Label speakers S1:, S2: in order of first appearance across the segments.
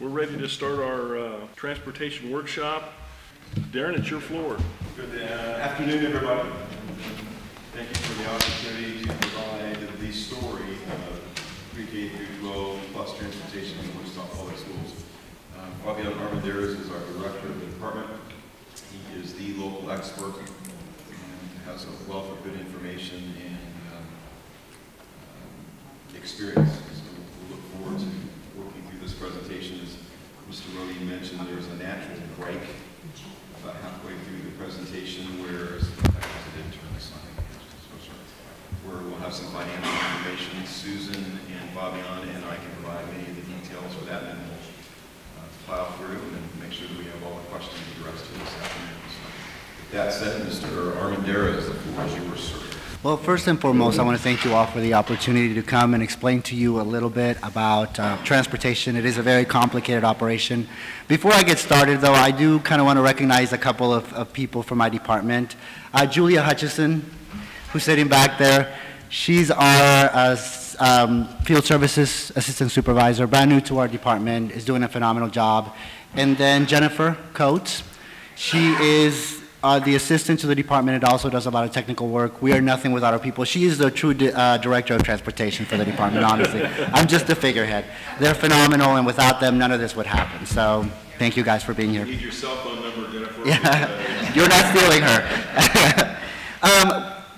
S1: We're ready to start our transportation workshop. Darren, it's your floor.
S2: Good afternoon, everybody. Thank you for the opportunity to provide the story of pre-K through 12 plus transportation in Wichita Public Schools. Fabian Armendariz is our director of the department. He is the local expert and has a wealth of good information and experience. So we'll look forward to working through this presentation. As Mr. Rode mentioned, there's a natural break about halfway through the presentation where we'll have some financial information. Susan and Fabian and I can provide many of the details for that, and we'll file through and make sure that we have all the questions addressed to this afternoon. So, with that said, Mr. Armendariz, the floor is yours, sir.
S3: Well, first and foremost, I want to thank you all for the opportunity to come and explain to you a little bit about transportation. It is a very complicated operation. Before I get started, though, I do kind of want to recognize a couple of people from my department. Julia Hutchison, who's sitting back there, she's our field services assistant supervisor, brand new to our department, is doing a phenomenal job. And then Jennifer Coates, she is the assistant to the department and also does a lot of technical work. We are nothing without our people. She is the true director of transportation for the department, honestly. I'm just a figurehead. They're phenomenal, and without them, none of this would happen. So thank you guys for being here.
S1: You need your cell phone number, Jennifer.
S3: Yeah, you're not stealing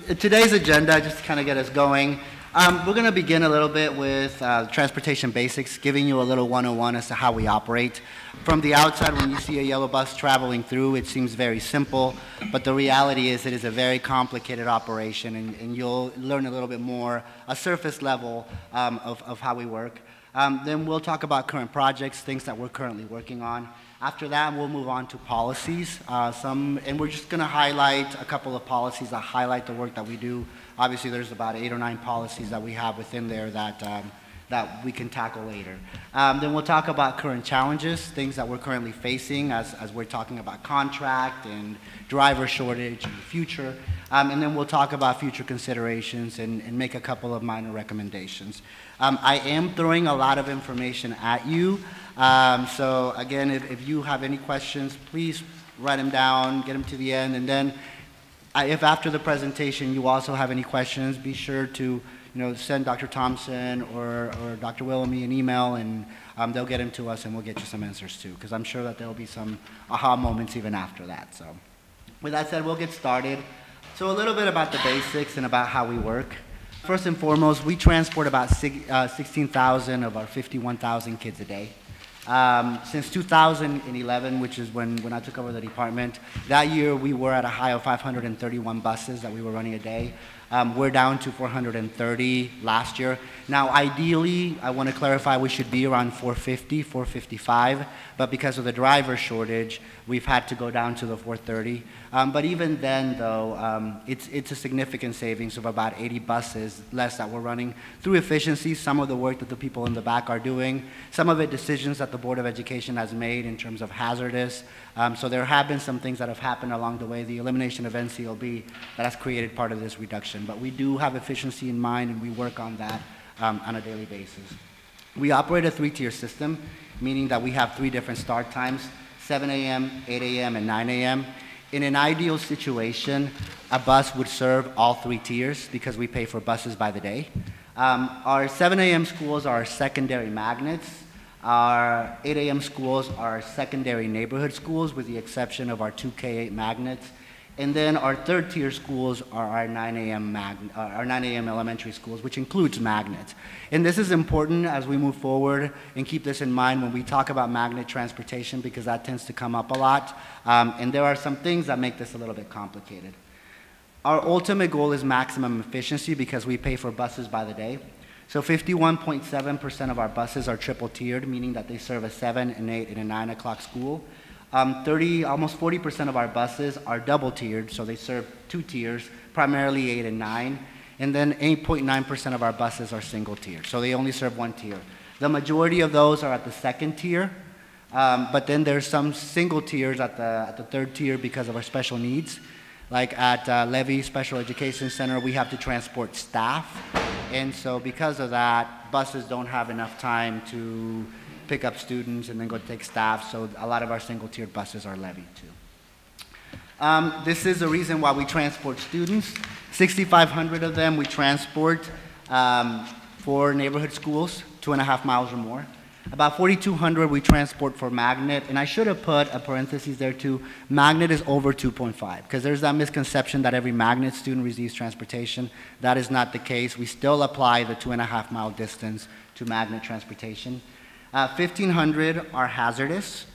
S3: her. Today's agenda, just to kind of get us going, we're going to begin a little bit with transportation basics, giving you a little 101 as to how we operate. From the outside, when you see a yellow bus traveling through, it seems very simple, but the reality is it is a very complicated operation, and you'll learn a little bit more, a surface level of how we work. Then we'll talk about current projects, things that we're currently working on. After that, we'll move on to policies, and we're just going to highlight a couple of policies that highlight the work that we do. Obviously, there's about 8 or 9 policies that we have within there that we can tackle later. Then we'll talk about current challenges, things that we're currently facing as we're talking about contract and driver shortage in the future. And then we'll talk about future considerations and make a couple of minor recommendations. I am throwing a lot of information at you. So again, if you have any questions, please write them down, get them to the end, and then if after the presentation you also have any questions, be sure to send Dr. Thompson or Dr. Willamy an email, and they'll get them to us, and we'll get you some answers too, because I'm sure that there will be some aha moments even after that. So with that said, we'll get started. So a little bit about the basics and about how we work. First and foremost, we transport about 16,000 of our 51,000 kids a day. Since 2011, which is when I took over the department, that year we were at a high of 531 buses that we were running a day. We're down to 430 last year. Now, ideally, I want to clarify, we should be around 450, 455, but because of the driver shortage, we've had to go down to the 430. But even then, though, it's a significant savings of about 80 buses less that we're running through efficiency, some of the work that the people in the back are doing, some of it decisions that the Board of Education has made in terms of hazardous. So there have been some things that have happened along the way, the elimination of NCLB, that has created part of this reduction. But we do have efficiency in mind, and we work on that on a daily basis. We operate a 3-tier system, meaning that we have 3 different start times, 7 a.m., 8 a.m., and 9 a.m. In an ideal situation, a bus would serve all 3 tiers because we pay for buses by the day. Our 7 a.m. schools are our secondary magnets. Our 8 a.m. schools are secondary neighborhood schools, with the exception of our 2 K-8 magnets. And then our 3rd-tier schools are our 9 a.m. elementary schools, which includes magnets. And this is important as we move forward, and keep this in mind when we talk about magnet transportation, because that tends to come up a lot. And there are some things that make this a little bit complicated. Our ultimate goal is maximum efficiency because we pay for buses by the day. So 51.7% of our buses are triple-tiered, meaning that they serve a 7, an 8, and a 9 o'clock school. Almost 40% of our buses are double-tiered, so they serve 2 tiers, primarily 8 and 9. And then 8.9% of our buses are single-tiered, so they only serve 1 tier. The majority of those are at the 2nd tier, but then there's some single tiers at the 3rd tier because of our special needs. Like at Levy Special Education Center, we have to transport staff. And so because of that, buses don't have enough time to pick up students, and then go take staff. So a lot of our single-tiered buses are levied too. This is the reason why we transport students. 6,500 of them we transport for neighborhood schools, 2.5 miles or more. About 4,200 we transport for magnet, and I should have put a parenthesis there too. Magnet is over 2.5, because there's that misconception that every magnet student receives transportation. That is not the case. We still apply the 2.5 mile distance to magnet transportation. 1,500 are hazardous,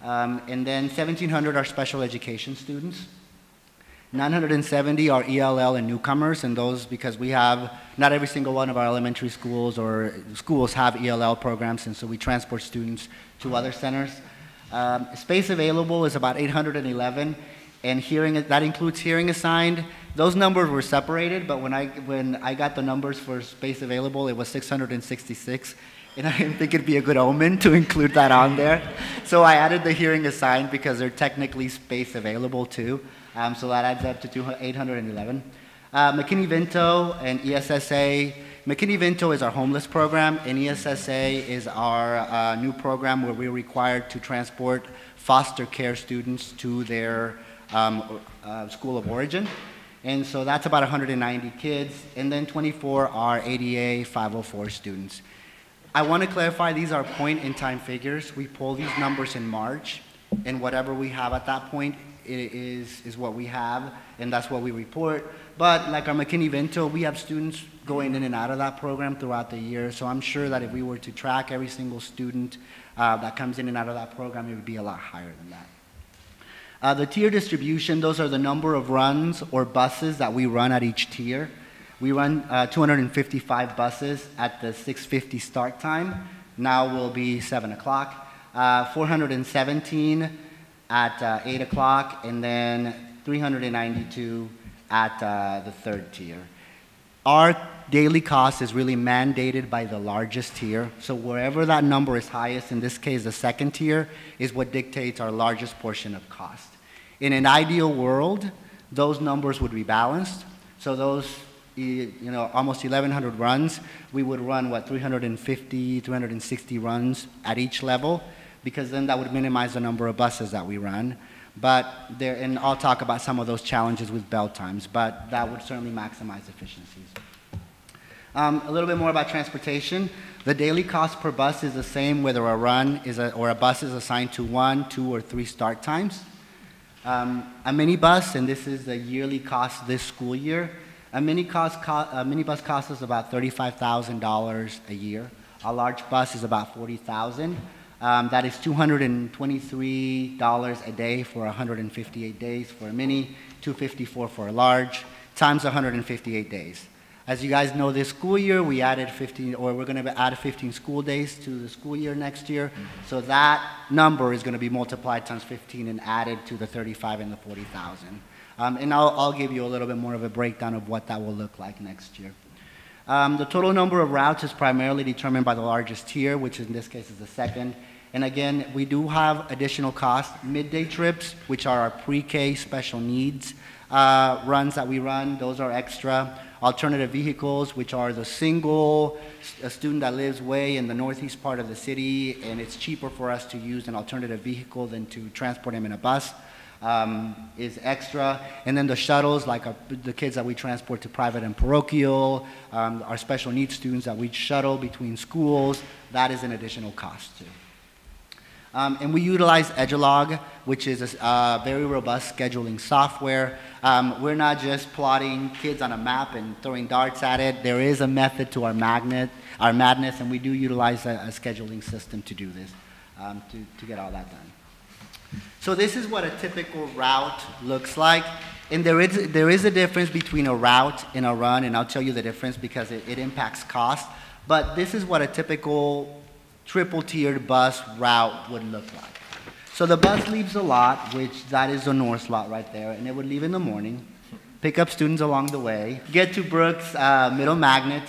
S3: and then 1,700 are special education students. 970 are ELL and newcomers, and those because we have, not every single one of our elementary schools or schools have ELL programs, and so we transport students to other centers. Space available is about 811, and that includes hearing assigned. Those numbers were separated, but when I got the numbers for space available, it was 666, and I didn't think it'd be a good omen to include that on there. So I added the hearing assigned because they're technically space available too. So that adds up to 811. McKinney-Vento and ESSA. McKinney-Vento is our homeless program, and ESSA is our new program where we're required to transport foster care students to their school of origin. And so that's about 190 kids, and then 24 are ADA 504 students. I want to clarify, these are point-in-time figures. We pull these numbers in March, and whatever we have at that point is what we have, and that's what we report. But like our McKinney-Vento, we have students going in and out of that program throughout the year, so I'm sure that if we were to track every single student that comes in and out of that program, it would be a lot higher than that. The tier distribution, those are the number of runs or buses that we run at each tier. We run 255 buses at the 6:50 start time. Now will be 7 o'clock. 417 at 8 o'clock, and then 392 at the third tier. Our daily cost is really mandated by the largest tier, so wherever that number is highest, in this case the second tier, is what dictates our largest portion of cost. In an ideal world, those numbers would be balanced, so those almost 1,100 runs, we would run, 350, 360 runs at each level, because then that would minimize the number of buses that we run. And I'll talk about some of those challenges with bell times, but that would certainly maximize efficiencies. A little bit more about transportation. The daily cost per bus is the same whether a run or a bus is assigned to 1, 2, or 3 start times. A minibus, and this is the yearly cost this school year, a minibus costs us about $35,000 a year. A large bus is about $40,000. That is $223 a day for 158 days for a mini, $254 for a large, times 158 days. As you guys know, this school year we added 15, or we're going to add 15 school days to the school year next year. So that number is going to be multiplied times 15 and added to the 35 and the 40,000. And I'll give you a little bit more of a breakdown of what that will look like next year. The total number of routes is primarily determined by the largest tier, which in this case is the second. And again, we do have additional costs. Midday trips, which are our pre-K special needs runs that we run, those are extra. Alternative vehicles, which are the single student that lives way in the northeast part of the city, and it's cheaper for us to use an alternative vehicle than to transport him in a bus, is extra. And then the shuttles, like the kids that we transport to private and parochial, our special needs students that we shuttle between schools, that is an additional cost too. And we utilize Edgelog, which is a very robust scheduling software. We're not just plotting kids on a map and throwing darts at it. There is a method to our madness, and we do utilize a scheduling system to do this, to get all that done. So this is what a typical route looks like. And there is a difference between a route and a run, and I'll tell you the difference because it impacts cost. But this is what a typical triple-tiered bus route would look like. So the bus leaves the lot, which that is the north lot right there, and it would leave in the morning, pick up students along the way, get to Brooks Middle Magnet.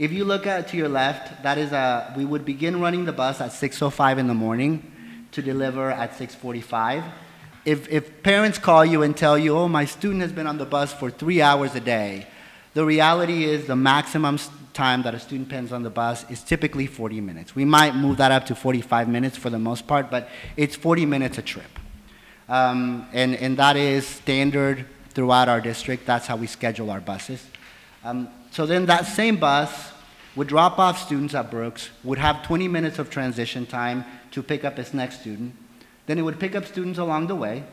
S3: If you look to your left, that is we would begin running the bus at 6:05 in the morning to deliver at 6:45. If parents call you and tell you, oh, my student has been on the bus for 3 hours a day, the reality is the maximum time that a student spends on the bus is typically 40 minutes. We might move that up to 45 minutes for the most part, but it's 40 minutes a trip. And that is standard throughout our district. That's how we schedule our buses. So then that same bus would drop off students at Brooks, would have 20 minutes of transition time to pick up its next student. Then it would pick up students along the way,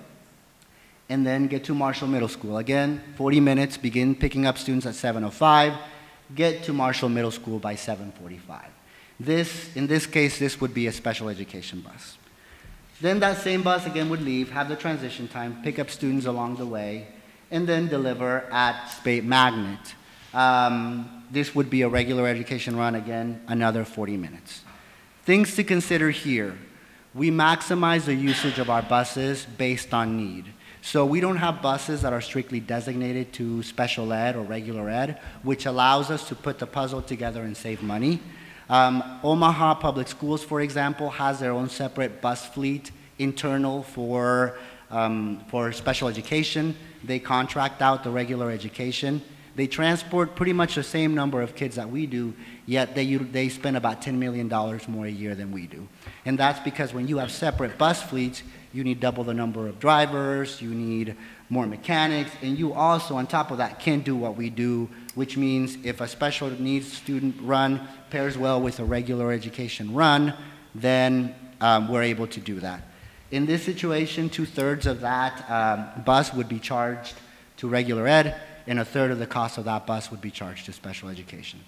S3: and then get to Marshall Middle School. Again, 40 minutes, begin picking up students at 7:05, get to Marshall Middle School by 7:45. In this case, this would be a special education bus. Then that same bus again would leave, have the transition time, pick up students along the way, and then deliver at Spate Magnet. This would be a regular education run, again, another 40 minutes. Things to consider here. We maximize the usage of our buses based on need. So we don't have buses that are strictly designated to special ed or regular ed, which allows us to put the puzzle together and save money. Omaha Public Schools, for example, has their own separate bus fleet internal for special education. They contract out the regular education. They transport pretty much the same number of kids that we do, yet they spend about $10 million more a year than we do. And that's because when you have separate bus fleets, you need double the number of drivers, you need more mechanics, and you also, on top of that, can't do what we do, which means if a special needs student run pairs well with a regular education run, then we're able to do that. In this situation, 2/3 of that bus would be charged to regular ed, and 1/3 of the cost of that bus would be charged to special education.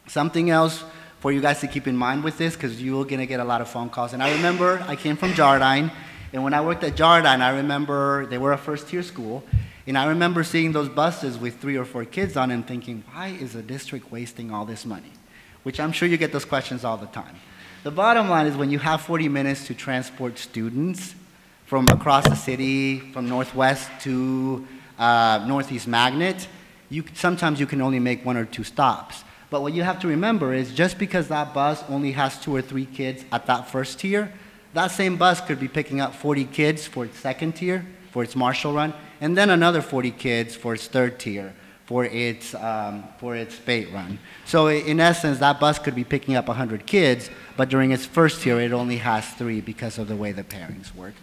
S3: Something else for you guys to keep in mind with this, because you're going to get a lot of phone calls. And I remember I came from Jardine, and when I worked at Jardine, I remember they were a first-tier school, and I remember seeing those buses with 3 or 4 kids on and thinking, why is the district wasting all this money? Which I'm sure you get those questions all the time. The bottom line is when you have 40 minutes to transport students from across the city, from Northwest to Northeast Magnet, sometimes you can only make 1 or 2 stops. But what you have to remember is just because that bus only has 2 or 3 kids at that first tier, that same bus could be picking up 40 kids for its second tier, for its Marshall run, and then another 40 kids for its third tier, for its Spate run. So in essence, that bus could be picking up 100 kids, but during its first tier, it only has 3 because of the way the pairings work.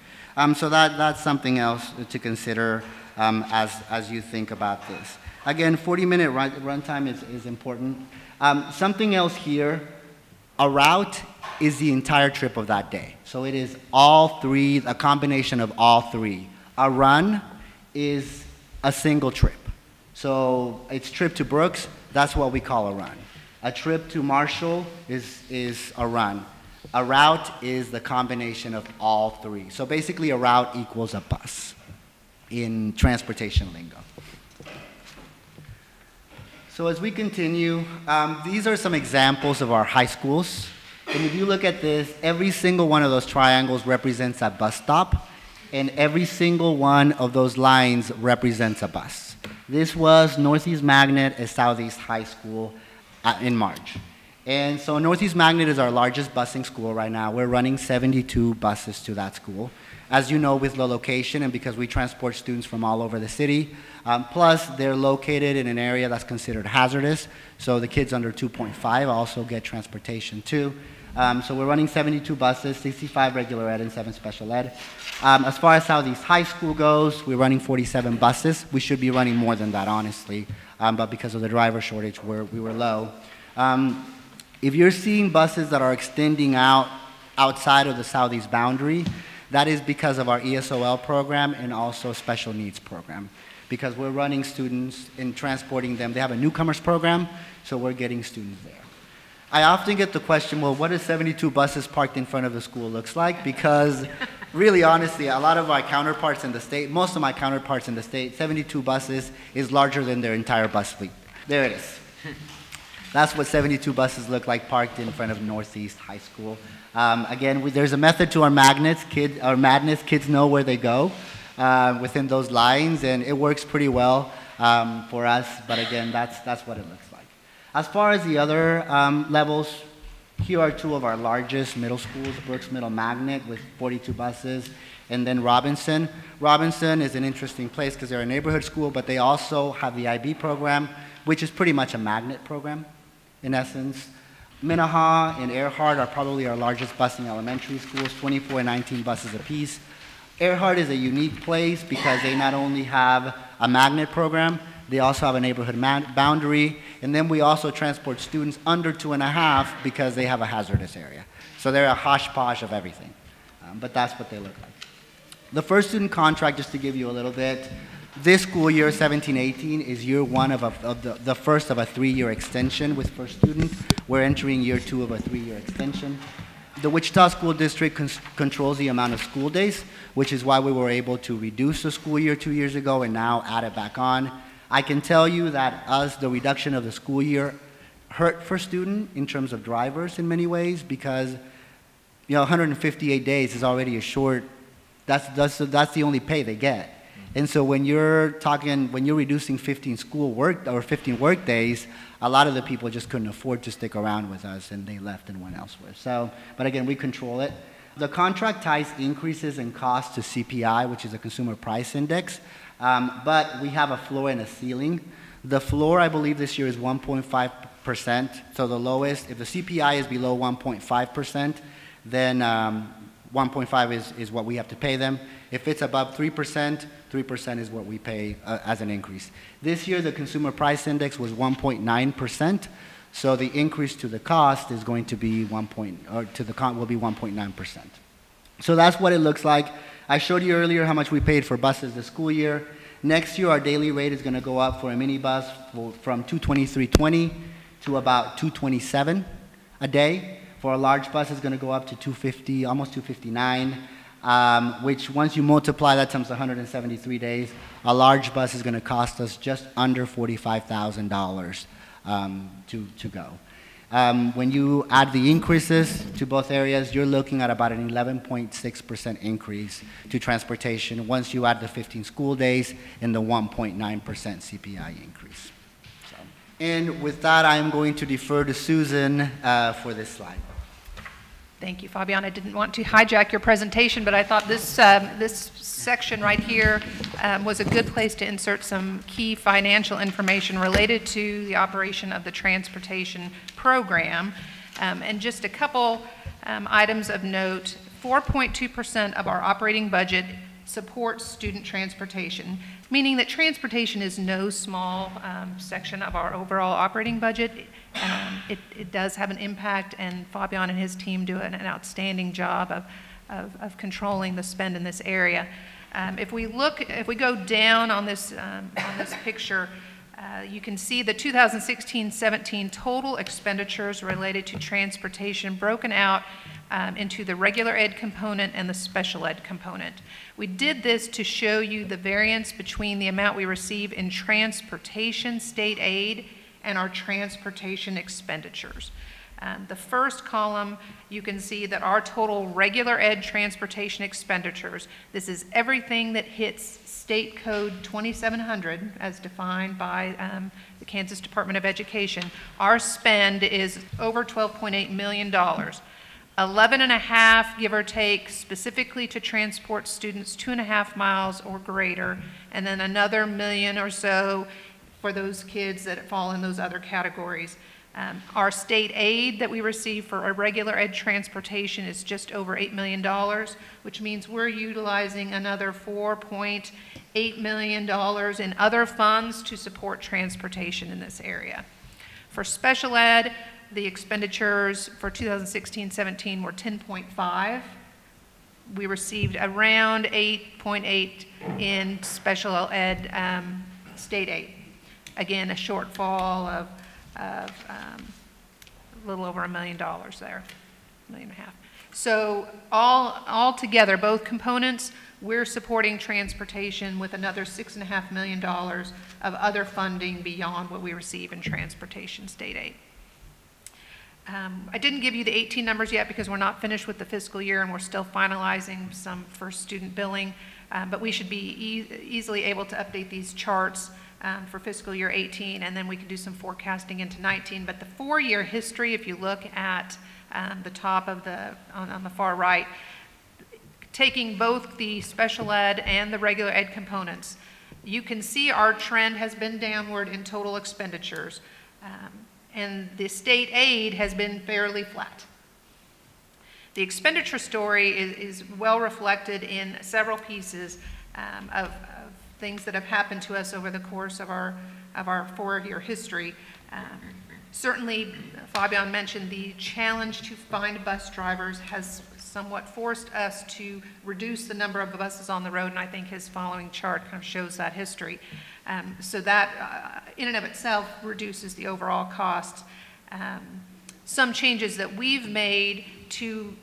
S3: So that's something else to consider as you think about this. Again, 40-minute run time is important. Something else here, a route is the entire trip of that day. So it is all 3, a combination of all 3. A run is a single trip. So it's trip to Brooks, that's what we call a run. A trip to Marshall is a run. A route is the combination of all 3. So basically a route equals a bus in transportation lingo. So as we continue, these are some examples of our high schools. And if you look at this, every single one of those triangles represents a bus stop, and every single one of those lines represents a bus. This was Northeast Magnet at Southeast High School in March. And so Northeast Magnet is our largest busing school right now. We're running 72 buses to that school. As you know, with the location and because we transport students from all over the city, plus they're located in an area that's considered hazardous, so the kids under 2.5 also get transportation too. So we're running 72 buses, 65 regular ed and 7 special ed. As far as Southeast High School goes, we're running 47 buses. We should be running more than that, honestly, but because of the driver shortage, we were low. If you're seeing buses that are extending outside of the Southeast boundary, that is because of our ESOL program and also special needs program. Because we're running students and transporting them. They have a newcomers program, so we're getting students there. I often get the question, well, what does 72 buses parked in front of the school looks like? Because really, honestly, a lot of my counterparts in the state, most of my counterparts in the state, 72 buses is larger than their entire bus fleet. There it is. That's what 72 buses look like parked in front of Northeast High School. Again, there's a method to our madness. Kids know where they go within those lines, and it works pretty well for us. But again, that's what it looks like. As far as the other levels, here are 2 of our largest middle schools, Brooks Middle Magnet with 42 buses, and then Robinson. Robinson is an interesting place because they're a neighborhood school, but they also have the IB program, which is pretty much a magnet program. in essence. Minnehaha and Earhart are probably our largest busing elementary schools, 24 and 19 buses apiece. Earhart is a unique place because they not only have a magnet program, they also have a neighborhood boundary, and then we also transport students under 2.5 because they have a hazardous area. So they're a hodgepodge of everything, but that's what they look like. The first student contract, just to give you a little bit, this school year, 17-18, is year one of the first of a 3-year extension with first student. We're entering year 2 of a 3-year extension. The Wichita School District controls the amount of school days, which is why we were able to reduce the school year 2 years ago and now add it back on. I can tell you that the reduction of the school year hurt for student in terms of drivers in many ways because 158 days is already a short, that's the only pay they get. And so when you're reducing 15 work days, a lot of the people just couldn't afford to stick around with us and they left and went elsewhere. So, but again, we control it. The contract ties increases in cost to CPI, which is a consumer price index, but we have a floor and a ceiling. The floor, I believe this year is 1.5%, so the lowest, if the CPI is below 1.5%, then 1.5 is what we have to pay them. If it's above 3%, 3% is what we pay as an increase. This year, the consumer price index was 1.9%, so the increase to the cost is going to be will be 1.9%. So that's what it looks like. I showed you earlier how much we paid for buses this school year. Next year, our daily rate is going to go up for a minibus from $223.20 to about $227 a day. For a large bus, it's going to go up to $250, almost $259, which once you multiply that times 173 days, a large bus is going to cost us just under $45,000 to go. When you add the increases to both areas, you're looking at about an 11.6% increase to transportation once you add the 15 school days and the 1.9% CPI increase. So, and with that, I'm going to defer to Susan for this slide.
S4: Thank you, Fabian. I didn't want to hijack your presentation, but I thought this section right here was a good place to insert some key financial information related to the operation of the transportation program. And just a couple items of note. 4.2% of our operating budget supports student transportation, meaning that transportation is no small section of our overall operating budget. It does have an impact, and Fabian and his team do an outstanding job of controlling the spend in this area. If we go down on this picture, you can see the 2016-17 total expenditures related to transportation broken out into the regular ed component and the special ed component. We did this to show you the variance between the amount we receive in transportation state aid and our transportation expenditures. The first column, you can see that our total regular ed transportation expenditures, this is everything that hits State Code 2700 as defined by the Kansas Department of Education. Our spend is over $12.8 million. 11.5, give or take, specifically to transport students 2.5 miles or greater, and then another million or so for those kids that fall in those other categories. Our state aid that we receive for our regular ed transportation is just over $8 million, which means we're utilizing another $4.8 million in other funds to support transportation in this area. For special ed, the expenditures for 2016-17 were 10.5. We received around 8.8 in special ed state aid. Again, a shortfall of a little over $1 million there, $1.5 million. So all together, both components, we're supporting transportation with another $6.5 million of other funding beyond what we receive in transportation state aid. I didn't give you the 18 numbers yet because we're not finished with the fiscal year and we're still finalizing some first student billing, but we should be easily able to update these charts for fiscal year 18, and then we can do some forecasting into 19. But the 4-year history, if you look at the top of on the far right, taking both the special ed and the regular ed components, you can see our trend has been downward in total expenditures. and the state aid has been fairly flat. The expenditure story is well reflected in several pieces of things that have happened to us over the course of our 4-year history. Certainly, Fabian mentioned the challenge to find bus drivers has somewhat forced us to reduce the number of buses on the road, and I think his following chart kind of shows that history. So that, in and of itself, reduces the overall costs. Some changes that we've made to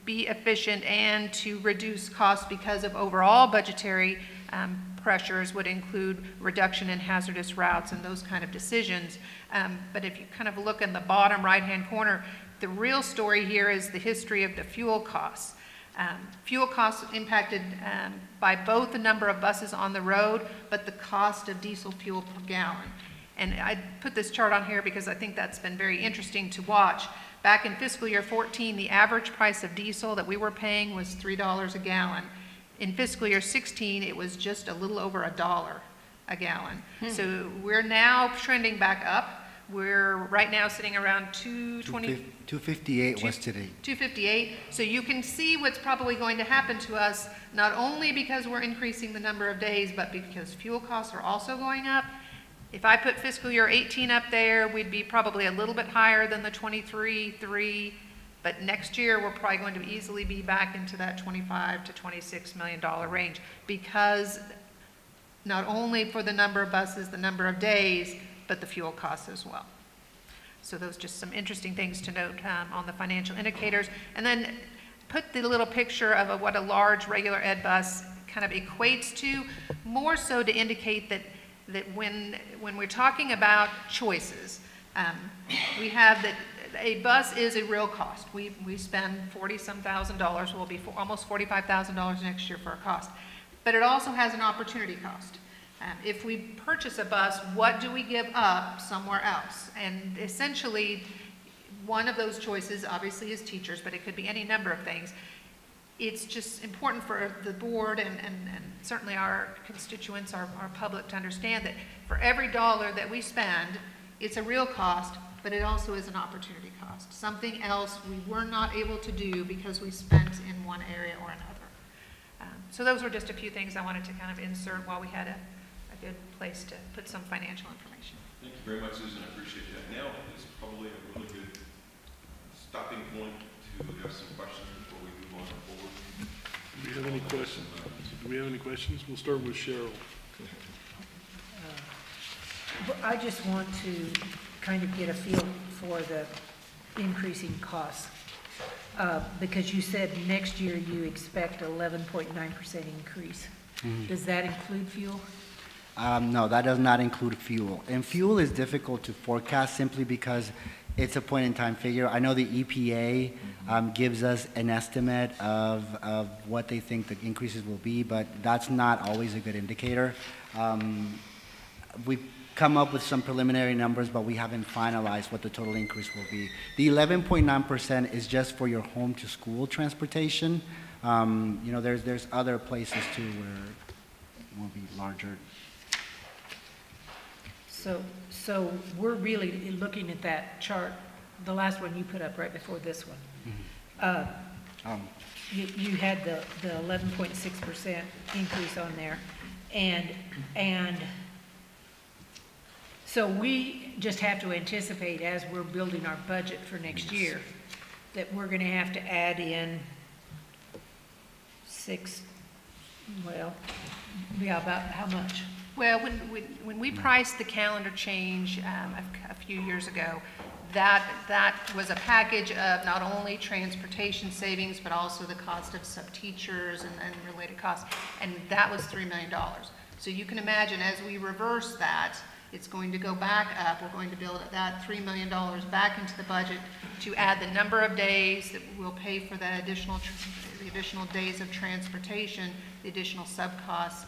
S4: be efficient and to reduce costs because of overall budgetary pressures would include reduction in hazardous routes and those kind of decisions. But if you kind of look in the bottom right-hand corner, the real story here is the history of the fuel costs. Fuel costs impacted by both the number of buses on the road, but the cost of diesel fuel per gallon. And I put this chart on here because I think that's been very interesting to watch. Back in fiscal year 14, the average price of diesel that we were paying was $3 a gallon. In fiscal year 16, it was just a little over $1 a gallon. So we're now trending back up. We're right now sitting around
S3: 258 was today.
S4: 258. So you can see what's probably going to happen to us, not only because we're increasing the number of days, but because fuel costs are also going up. If I put fiscal year 18 up there, we'd be probably a little bit higher than the 23.3. But next year, we're probably going to easily be back into that $25 to $26 million range, because not only for the number of buses, the number of days, but the fuel costs as well. So those are just some interesting things to note on the financial indicators. And then put the little picture of what a large regular ed bus kind of equates to, more so to indicate that when we're talking about choices, we have that a bus is a real cost. We spend $40-some thousand. Will be almost $45,000 next year for a cost. But it also has an opportunity cost. If we purchase a bus, what do we give up somewhere else? And essentially, one of those choices obviously is teachers, but it could be any number of things. It's just important for the board and certainly our constituents, our public, to understand that for every dollar that we spend, it's a real cost, but it also is an opportunity cost. Something else we were not able to do because we spent in one area or another. So those were just a few things I wanted to kind of insert while we had a good place to put some financial information.
S2: Thank you very much, Susan. I appreciate that. Now is probably a really good stopping point to address some questions before we move on forward.
S1: Do we have any questions? Do we have any questions? We'll start with Cheryl.
S5: I just want to kind of get a feel for the increasing costs. Because you said next year you expect 11.9% increase. Does that include fuel?
S3: No, that does not include fuel. And fuel is difficult to forecast simply because it's a point-in-time figure. I know the EPA gives us an estimate of what they think the increases will be, but that's not always a good indicator. We've come up with some preliminary numbers, but we haven't finalized what the total increase will be. The 11.9% is just for your home-to-school transportation. You know, there's other places too where it will be larger.
S5: So we're really looking at that chart, the last one you put up right before this one. You had the 11.6% increase on there, and so we just have to anticipate, as we're building our budget for next year, that we're going to have to add in about how much?
S4: Well, when we priced the calendar change a few years ago, that was a package of not only transportation savings, but also the cost of sub-teachers and related costs, and that was $3 million. So you can imagine, as we reverse that, it's going to go back up. We're going to build that $3 million back into the budget to add the number of days that we'll pay for the additional days of transportation, the additional sub-costs.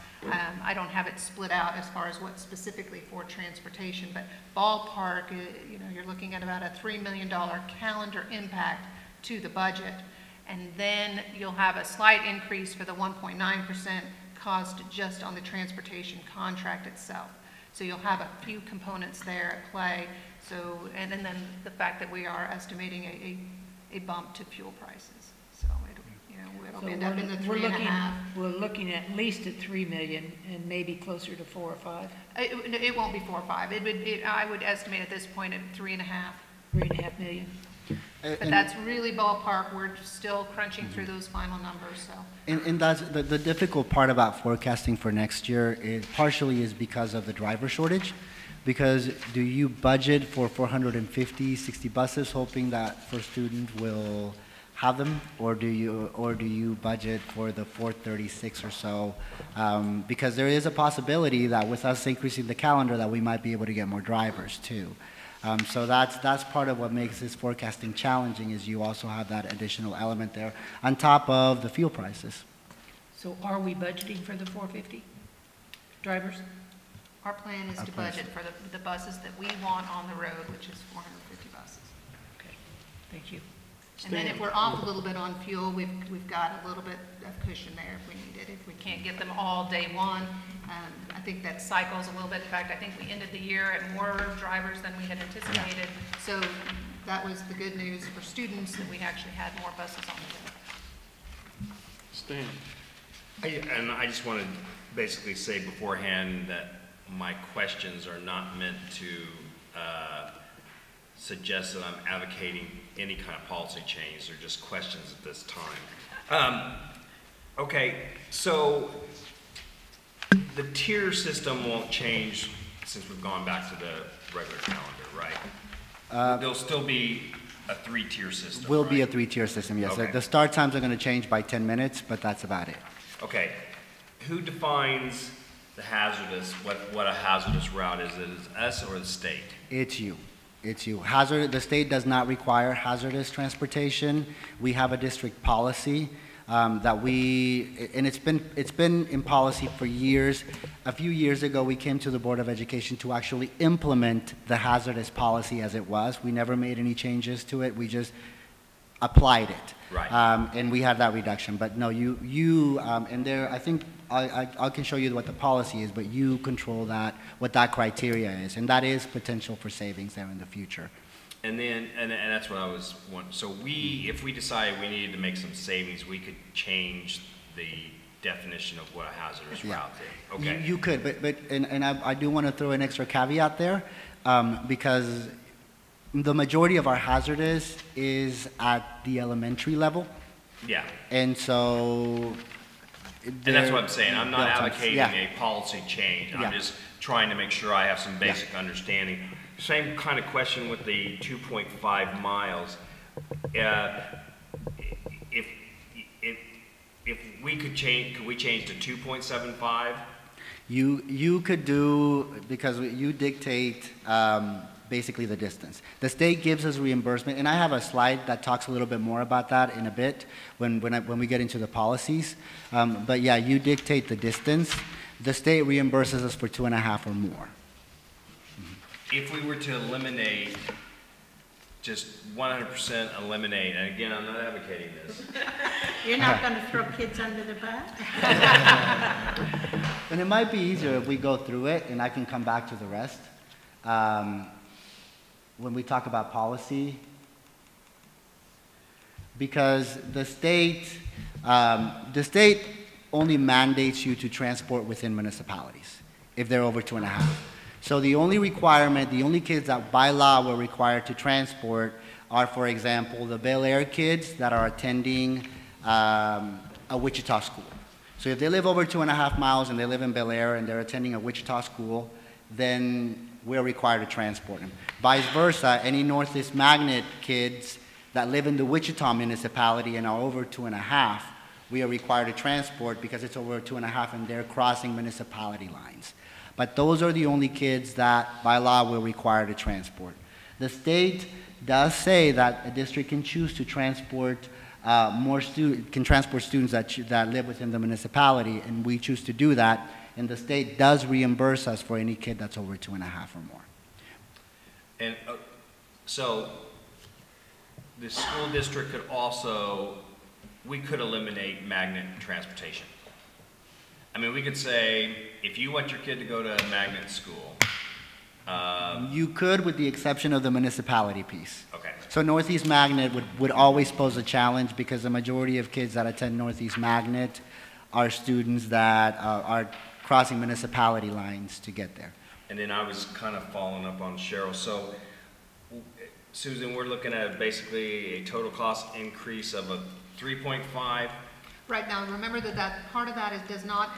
S4: I don't have it split out as far as what specifically for transportation, but ballpark, you know, you're looking at about a $3 million calendar impact to the budget. And then you'll have a slight increase for the 1.9% cost just on the transportation contract itself. So you'll have a few components there at play. So, and then the fact that we are estimating a bump to fuel prices. So it'll end up in the 3.5.
S5: We're looking at least at 3 million and maybe closer to 4 or 5.
S4: It won't be 4 or 5. I would estimate at this point at 3.5.
S5: 3.5 million.
S4: But that's really ballpark. We're still crunching through those final numbers, so.
S3: And that's the difficult part about forecasting for next year is partially is because of the driver shortage. Because do you budget for 450, 60 buses hoping that first student will have them, or do you budget for the 436 or so? Because there is a possibility that with us increasing the calendar that we might be able to get more drivers too. So that's part of what makes this forecasting challenging, is you also have that additional element there on top of the fuel prices.
S5: So are we budgeting for the 450 drivers?
S4: Our plan is to budget for the buses that we want on the road, which is 450 buses.
S5: Okay, thank you.
S4: And then if we're off a little bit on fuel, we've got a little bit of cushion there if we need it. If we can't get them all day one, I think that cycles a little bit. In fact, I think we ended the year at more drivers than we had anticipated. So that was the good news for students, that we actually had more buses on the road.
S1: Stan.
S6: And I just want to basically say beforehand that my questions are not meant to suggest that I'm advocating any kind of policy change. They're just questions at this time. Okay, so the tier system won't change since we've gone back to the regular calendar, right? There'll still be a 3-tier system,
S3: Will
S6: right?
S3: be a 3-tier system, yes.
S6: Okay.
S3: The start times are going to change by 10 minutes, but that's about it.
S6: Okay, who defines the hazardous, what a hazardous route is? It is us or the state?
S3: It's you. It's you. The state does not require hazardous transportation. We have a district policy and it's been in policy for years. A few years ago, we came to the Board of Education to actually implement the hazardous policy as it was. We never made any changes to it. We just applied it.
S6: Right.
S3: And we had that reduction. But no, and there, I think I can show you what the policy is, but you control that, what that criteria is, and that is potential for savings there in the future.
S6: And then, and that's what I was wondering. So if we decided we needed to make some savings, we could change the definition of what a hazardous route is. Okay.
S3: You could, but I do want to throw an extra caveat there, because the majority of our hazardous is at the elementary level.
S6: Yeah.
S3: And so.
S6: And that's what I'm saying. I'm not advocating
S3: yeah.
S6: a policy change. I'm
S3: Yeah.
S6: just trying to make sure I have some basic understanding. Same kind of question with the 2.5 miles. If we could change, could we change to 2.75?
S3: You could do, because you dictate basically the distance. The state gives us reimbursement, and I have a slide that talks a little bit more about that in a bit when we get into the policies. But yeah, you dictate the distance. The state reimburses us for 2.5 or more.
S6: If we were to eliminate, just 100% eliminate, and again, I'm not advocating this.
S7: You're not going to throw kids under the bus?
S3: And it might be easier if we go through it, and I can come back to the rest. When we talk about policy, because the state only mandates you to transport within municipalities if they're over 2.5. So the only requirement, the only kids that by law were required to transport are, for example, the Bel Air kids that are attending a Wichita school. So if they live over 2.5 miles and they live in Bel Air and they're attending a Wichita school, then we're required to transport them. Vice versa, any Northeast Magnet kids that live in the Wichita municipality and are over 2.5, we are required to transport because it's over 2.5 and they're crossing municipality lines. But those are the only kids that by law we're required to transport. The state does say that a district can choose to transport students that live within the municipality, and we choose to do that. And the state does reimburse us for any kid that's over 2.5 or more.
S6: And so the school district could also, we could eliminate magnet transportation. I mean, we could say, if you want your kid to go to a magnet school,
S3: You could, with the exception of the municipality piece.
S6: Okay.
S3: So Northeast Magnet would always pose a challenge because the majority of kids that attend Northeast Magnet are students that are crossing municipality lines to get there.
S6: And then I was kind of following up on Cheryl. So, Susan, we're looking at basically a total cost increase of a 3.5.
S4: Right now, remember that part of that is not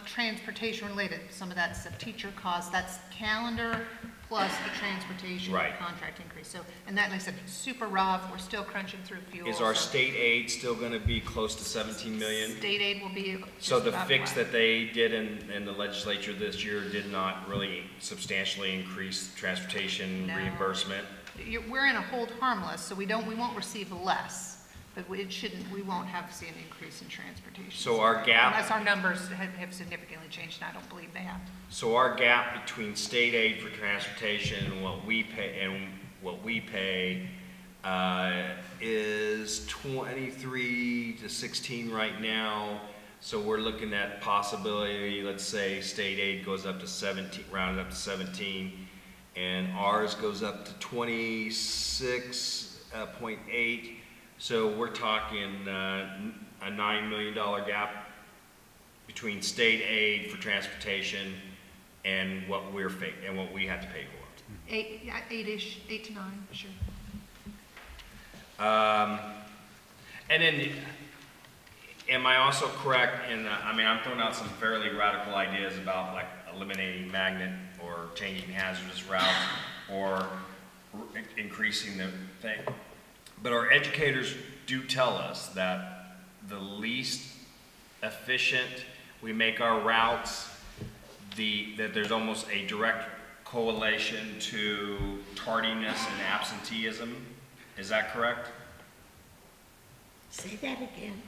S4: transportation related. Some of that's the teacher cost, that's calendar plus the transportation
S6: Right.
S4: contract increase. So, and that, like I said, super rough, we're still crunching through fuel.
S6: Is our
S4: so
S6: state aid still going to be close to 17 million?
S4: State aid will be
S6: So
S4: just
S6: the
S4: about
S6: fix
S4: flat.
S6: that they did in the legislature this year did not really substantially increase transportation
S4: No.
S6: reimbursement?
S4: We're in a hold harmless, so we won't receive less, but we won't see an increase in transportation.
S6: So our gap-
S4: Unless our numbers have significantly changed, and I don't believe they have.
S6: So our gap between state aid for transportation and what we pay is 23 to 16 right now. So we're looking at possibility, let's say state aid goes up to 17, rounded up to 17, and ours goes up to 26.8. So we're talking a $9 million gap between state aid for transportation and what we have to pay for.
S4: 8-ish, 8 to 9, sure.
S6: And then, am I also correct in, I mean, I'm throwing out some fairly radical ideas about like eliminating magnet or changing hazardous routes or increasing the thing. But our educators do tell us that the least efficient we make our routes, that there's almost a direct correlation to tardiness and absenteeism. Is that correct?
S7: Say that again.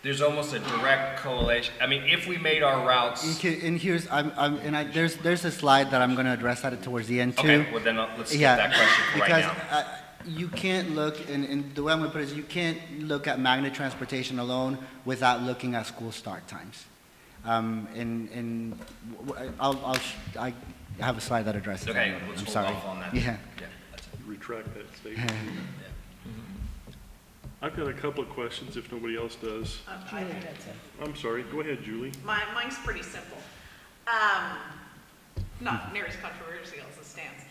S6: There's almost a direct correlation. I mean, if we made our routes.
S3: And here's, there's a slide that I'm going to address that towards the end too.
S6: Okay, well then let's skip that question for right now.
S3: Because you can't look, and the way I'm going to put it is you can't look at magnet transportation alone without looking at school start times. I have a slide that addresses that.
S6: Okay, let's
S3: I'm
S6: hold
S3: sorry.
S6: off on that.
S3: Yeah.
S6: That's it.
S1: Retract that statement. I've got a couple of questions if nobody else does. I'm sorry, go ahead, Julie.
S8: Mine's pretty simple. Not near as controversial as it stands.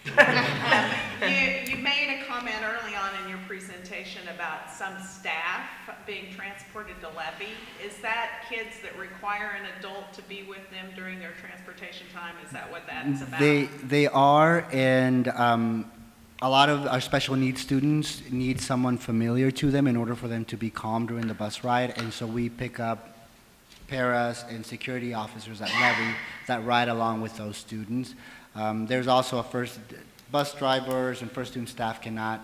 S8: You made a comment early on in your presentation about some staff being transported to levy. Is that kids that require an adult to be with them during their transportation time? Is that what that's about?
S3: They are, and a lot of our special needs students need someone familiar to them in order for them to be calm during the bus ride, and so we pick up paras and security officers at levy that ride along with those students. There's also bus drivers and first student staff cannot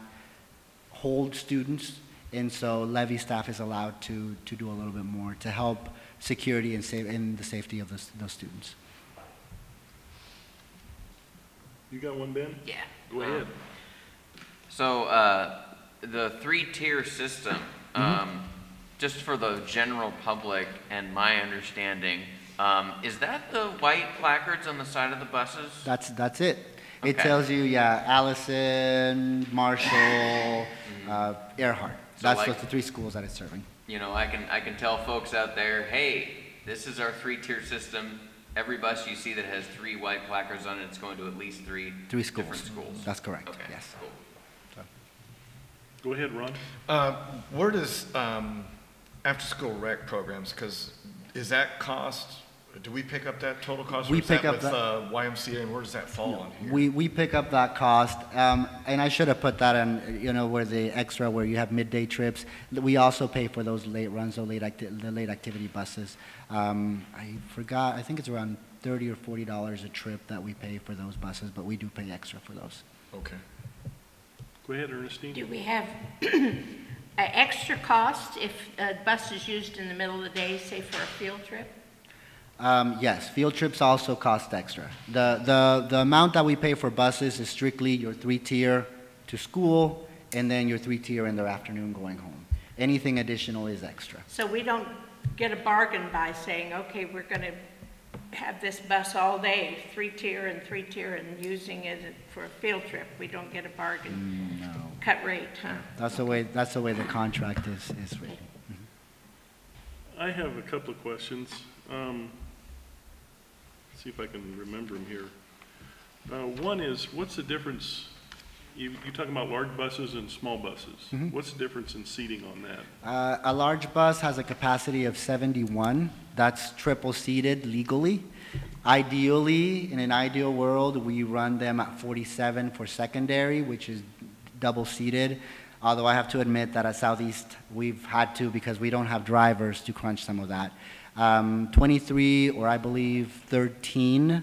S3: hold students, and so levy staff is allowed to do a little bit more to help security and the safety of those students.
S1: You got one, Ben?
S9: Yeah.
S1: Go ahead.
S9: So the three-tier system, just for the general public and my understanding, is that the white placards on the side of the buses?
S3: That's it. It
S9: Okay.
S3: tells you, Allison, Marshall, Earhart.
S9: So
S3: That's
S9: like-
S3: the three schools that it's serving.
S9: You know, I can tell folks out there, hey, this is our three-tier system. Every bus you see that has 3 white placards on it, it's going to at least three
S3: Schools.
S9: different schools.
S3: That's correct.
S9: Okay,
S3: Yes.
S9: cool.
S1: Go ahead, Ron.
S10: Where does after-school rec programs, because is that cost, do we pick up that total cost?
S3: We
S10: or is that
S3: pick up
S10: with
S3: that-
S10: YMCA, and where does that fall on here?
S3: We pick up that cost, and I should have put that in, where the extra, where you have midday trips. We also pay for those late runs, the late activity buses. I forgot, I think it's around $30 or $40 a trip that we pay for those buses, but we do pay extra for those.
S10: Okay.
S1: Go ahead, Ernestine.
S7: Do we have an extra cost if a bus is used in the middle of the day, say for a field trip?
S3: Yes, field trips also cost extra. The amount that we pay for buses is strictly your 3-tier to school, and then your 3-tier in the afternoon going home. Anything additional is extra.
S7: So we don't get a bargain by saying, okay, we're going to have this bus all day, 3-tier and 3-tier, and using it for a field trip. We don't get a bargain
S3: No.
S7: cut rate, huh?
S3: That's the way the contract is written.
S1: I have a couple of questions. See if I can remember them here. One is, what's the difference? You're talking about large buses and small buses. What's the difference in seating on that?
S3: A large bus has a capacity of 71. That's triple seated legally. Ideally, in an ideal world, we run them at 47 for secondary, which is double seated. Although I have to admit that at Southeast, we've had to because we don't have drivers to crunch some of that. 23, or I believe 13,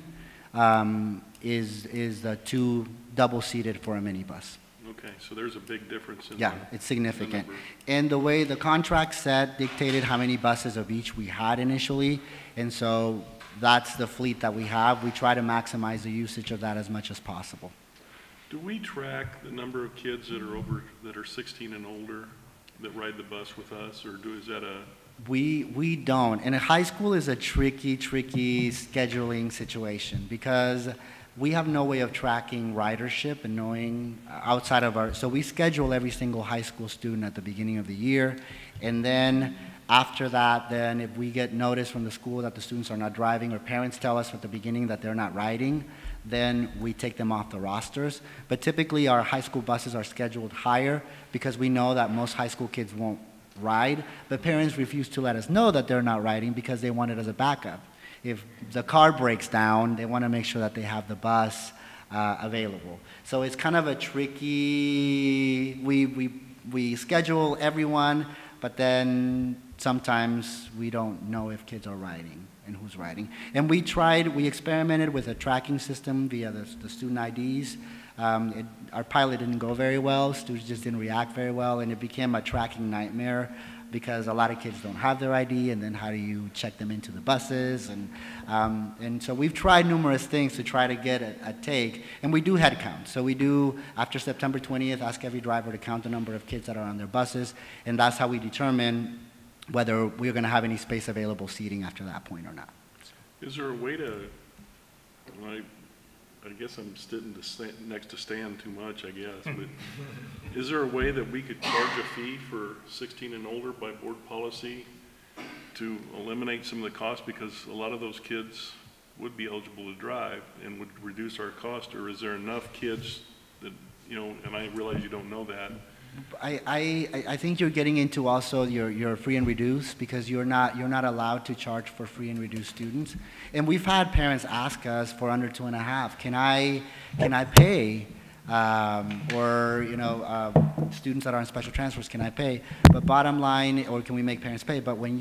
S3: is the 2 double seated for a minibus.
S1: Okay, so there's a big difference in
S3: Yeah,
S1: the,
S3: it's significant.
S1: the number.
S3: And the way the contract set dictated how many buses of each we had initially, and so that's the fleet that we have. We try to maximize the usage of that as much as possible.
S1: Do we track the number of kids that are 16 and older that ride the bus with us, or is that a?
S3: We don't. And a high school is a tricky scheduling situation because we have no way of tracking ridership and knowing outside of our, so we schedule every single high school student at the beginning of the year, and then after that, then if we get notice from the school that the students are not driving, or parents tell us at the beginning that they're not riding, then we take them off the rosters. But typically our high school buses are scheduled higher because we know that most high school kids won't ride, but parents refuse to let us know that they're not riding because they want it as a backup. If the car breaks down, they want to make sure that they have the bus available. So it's kind of a tricky, we schedule everyone, but then sometimes we don't know if kids are riding and who's riding. And we experimented with a tracking system via the student IDs. Our pilot didn't go very well, students just didn't react very well, and it became a tracking nightmare because a lot of kids don't have their ID, and then how do you check them into the buses? And so we've tried numerous things to try to get a take, and we do head count. So we do, after September 20th, ask every driver to count the number of kids that are on their buses, and that's how we determine whether we're going to have any space available seating after that point or not.
S1: Is there a way to, I guess I'm sitting next to Stan too much, I guess, but is there a way that we could charge a fee for 16 and older by board policy to eliminate some of the costs, because a lot of those kids would be eligible to drive and would reduce our cost, or is there enough kids that, and I realize you don't know that.
S3: I think you're getting into also your free and reduced, because you're not allowed to charge for free and reduced students. And we've had parents ask us for under 2.5, can I pay, or students that are on special transfers, can I pay? But bottom line, or can we make parents pay? But when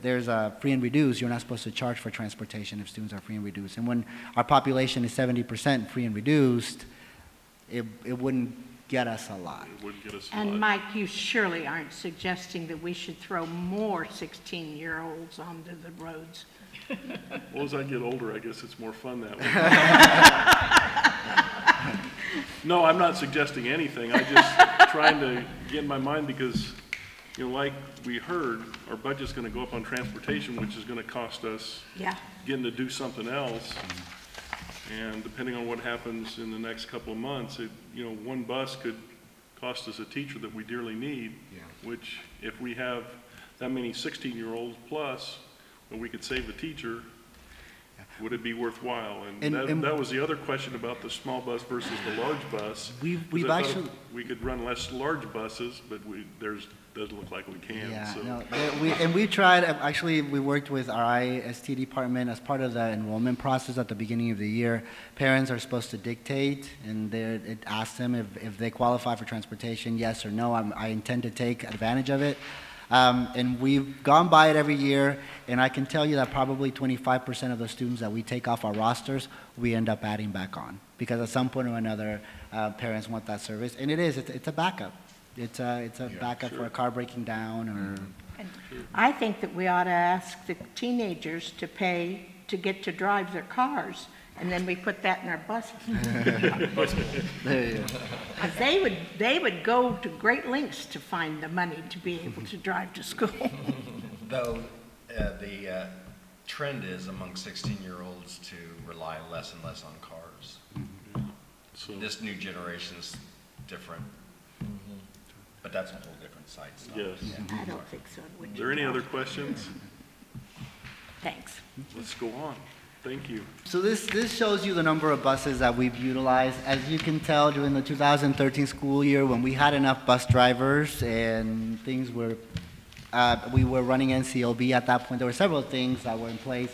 S3: there's a free and reduced, you're not supposed to charge for transportation if students are free and reduced. And when our population is 70% free and reduced, it wouldn't get us a lot.
S1: It would get us a
S7: And
S1: lot.
S7: Mike, you surely aren't suggesting that we should throw more 16-year-olds onto the roads.
S1: Well, as I get older, I guess it's more fun that way. No, I'm not suggesting anything. I'm just trying to get in my mind, because, like we heard, our budget's going to go up on transportation, which is going to cost us getting to do something else. And depending on what happens in the next couple of months, one bus could cost us a teacher that we dearly need, which if we have that many 16-year-olds plus, well, we could save a teacher. Would it be worthwhile? And that was the other question about the small bus versus the large bus.
S3: We've actually,
S1: we could run less large buses, but doesn't look like we can.
S3: yeah,
S1: So.
S3: no, we tried. Actually, we worked with our IST department as part of the enrollment process at the beginning of the year. Parents are supposed to dictate, and it asks them if they qualify for transportation, yes or no. I intend to take advantage of it. And we've gone by it every year, and I can tell you that probably 25% of the students that we take off our rosters, we end up adding back on, because at some point or another, parents want that service, and it's a backup. It's a backup for a car breaking down, or.
S7: I think that we ought to ask the teenagers to pay to get to drive their cars, and then we put that in our buses.
S3: There you go.
S7: Because they would go to great lengths to find the money to be able to drive to school.
S11: Though the
S6: trend is among 16-year-olds to rely less and less on cars.
S1: So,
S6: This new generation's different, but that's a whole different site. So.
S1: yes.
S7: I don't think so.
S1: Are there any other questions?
S7: Thanks.
S1: Let's go on. Thank you.
S3: So this shows you the number of buses that we've utilized. As you can tell, during the 2013 school year, when we had enough bus drivers and things were, we were running NCLB at that point. There were several things that were in place.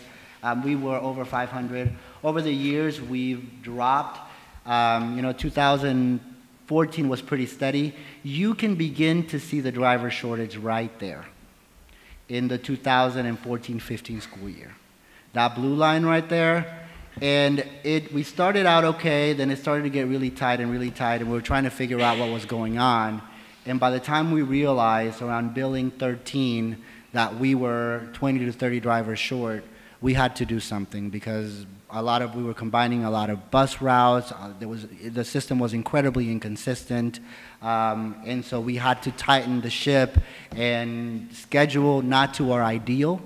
S3: We were over 500. Over the years, we've dropped. 2014 was pretty steady. You can begin to see the driver shortage right there in the 2014-15 school year. That blue line right there, and we started out okay, then it started to get really tight, and we were trying to figure out what was going on. And by the time we realized around billing 13 that we were 20 to 30 drivers short, we had to do something because we were combining a lot of bus routes. The system was incredibly inconsistent, and so we had to tighten the ship and schedule not to our ideal,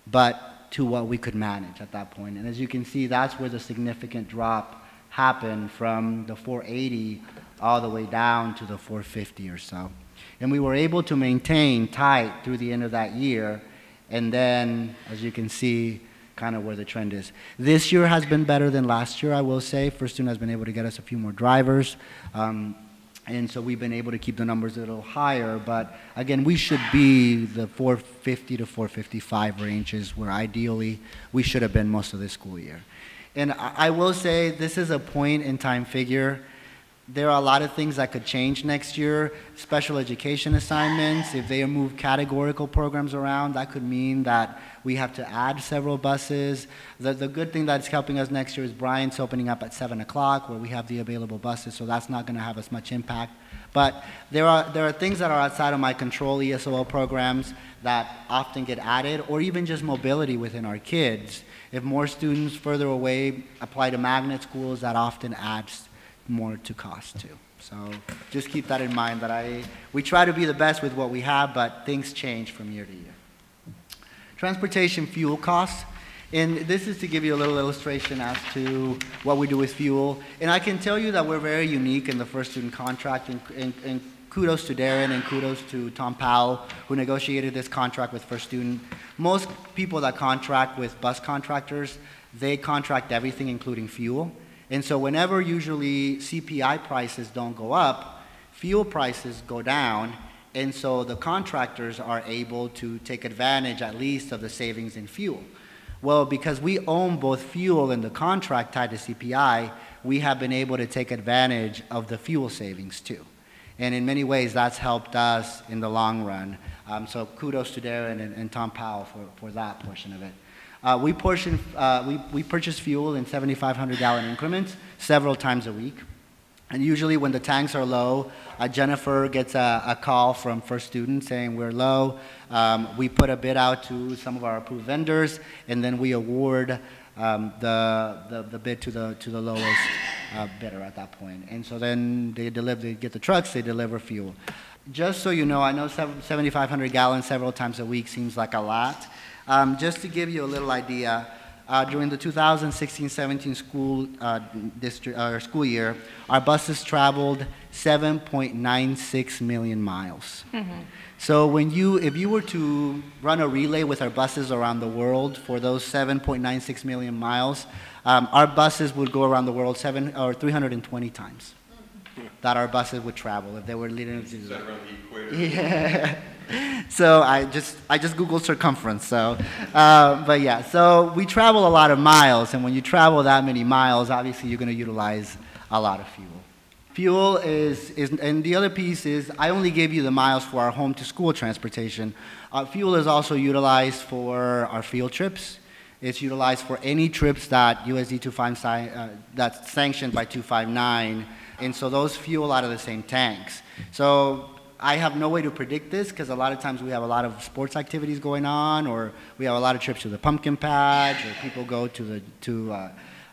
S3: but to what we could manage at that point. And as you can see, that's where the significant drop happened from the 480 all the way down to the 450 or so. And we were able to maintain tight through the end of that year, and then, as you can see, kind of where the trend is. This year has been better than last year, I will say. First Student has been able to get us a few more drivers. And so we've been able to keep the numbers a little higher, but again, we should be the 450 to 455 ranges where ideally we should have been most of this school year. And I will say this is a point in time figure. There are a lot of things that could change next year. Special education assignments, if they move categorical programs around, that could mean that we have to add several buses. The good thing that's helping us next year is Bryant's opening up at 7 o'clock where we have the available buses, so that's not going to have as much impact. But there are things that are outside of my control, ESOL programs, that often get added, or even just mobility within our kids. If more students further away apply to magnet schools, that often adds more to cost too. So just keep that in mind, that we try to be the best with what we have, but things change from year to year. Transportation fuel costs, and this is to give you a little illustration as to what we do with fuel. And I can tell you that we're very unique in the First Student contract, and kudos to Darren and kudos to Tom Powell, who negotiated this contract with First Student. Most people that contract with bus contractors, they contract everything, including fuel. And so whenever usually CPI prices don't go up, fuel prices go down, and so the contractors are able to take advantage at least of the savings in fuel. Well, because we own both fuel and the contract tied to CPI, we have been able to take advantage of the fuel savings too. And in many ways, that's helped us in the long run. So kudos to Darren and Tom Powell for that portion of it. We purchase fuel in 7,500-gallon increments several times a week. And usually when the tanks are low, Jennifer gets a call from First Student saying we're low. We put a bid out to some of our approved vendors, and then we award the bid to the lowest bidder at that point. And so then they get the trucks, they deliver fuel. Just so you know, I know 7,500 gallons several times a week seems like a lot. Just to give you a little idea, during the 2016-17 school year, our buses traveled 7.96 million miles. Mm-hmm. So if you were to run a relay with our buses around the world for those 7.96 million miles, our buses would go around the world 320 times. That our buses would travel if they were leading.
S2: Is that around the equator?
S3: Yeah. So I just Googled circumference. So, but yeah. So we travel a lot of miles, and when you travel that many miles, obviously you're going to utilize a lot of fuel. Fuel and the other piece is I only gave you the miles for our home to school transportation. Fuel is also utilized for our field trips. It's utilized for any trips that USD 259 that's sanctioned by 259. And so those fuel out of the same tanks. So I have no way to predict this because a lot of times we have a lot of sports activities going on, or we have a lot of trips to the pumpkin patch, or people go to the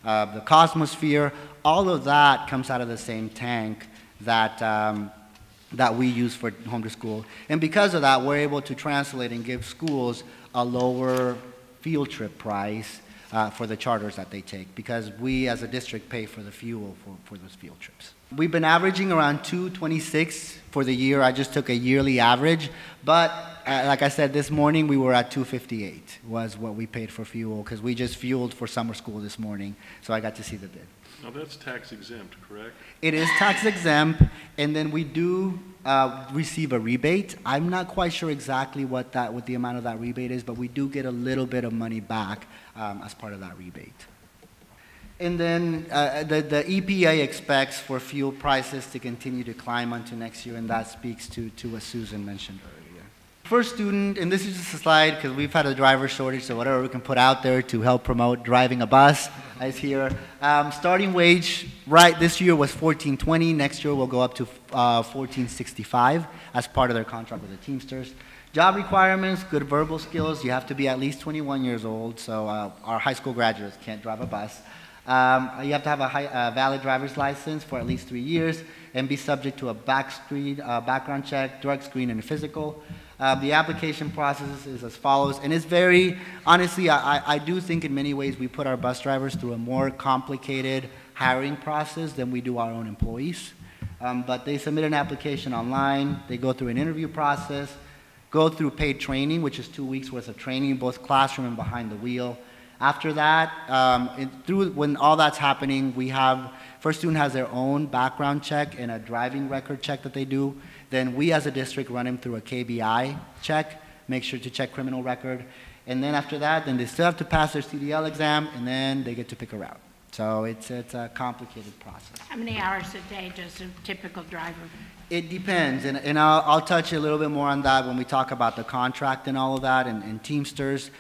S3: Cosmosphere. All of that comes out of the same tank that we use for home to school. And because of that, we're able to translate and give schools a lower field trip price for the charters that they take, because we as a district pay for the fuel for those field trips. We've been averaging around $226 for the year. I just took a yearly average, but like I said this morning, we were at $258 was what we paid for fuel, because we just fueled for summer school this morning, so I got to see the bid.
S1: Now, that's tax exempt, correct?
S3: It is tax exempt, and then we do receive a rebate. I'm not quite sure exactly what the amount of that rebate is, but we do get a little bit of money back as part of that rebate. And then the EPA expects for fuel prices to continue to climb onto next year, and that speaks to what Susan mentioned earlier. First student, and this is just a slide because we've had a driver shortage, so whatever we can put out there to help promote driving a bus is here. Starting wage this year was $14.20. Next year will go up to $14.65 as part of their contract with the Teamsters. Job requirements, good verbal skills. You have to be at least 21 years old, so our high school graduates can't drive a bus. You have to have a valid driver's license for at least 3 years and be subject to a background check, drug screen, and a physical. The application process is as follows, and it's very, honestly, I do think in many ways we put our bus drivers through a more complicated hiring process than we do our own employees. But they submit an application online, they go through an interview process, go through paid training, which is 2 weeks worth of training, both classroom and behind the wheel. After that, when all that's happening, first student has their own background check and a driving record check that they do. Then we as a district run them through a KBI check, make sure to check criminal record. And then after that, then they still have to pass their CDL exam, and then they get to pick a route. So it's a complicated process.
S7: How many hours a day does a typical driver? It
S3: depends, and I'll touch a little bit more on that when we talk about the contract and all of that, and Teamsters.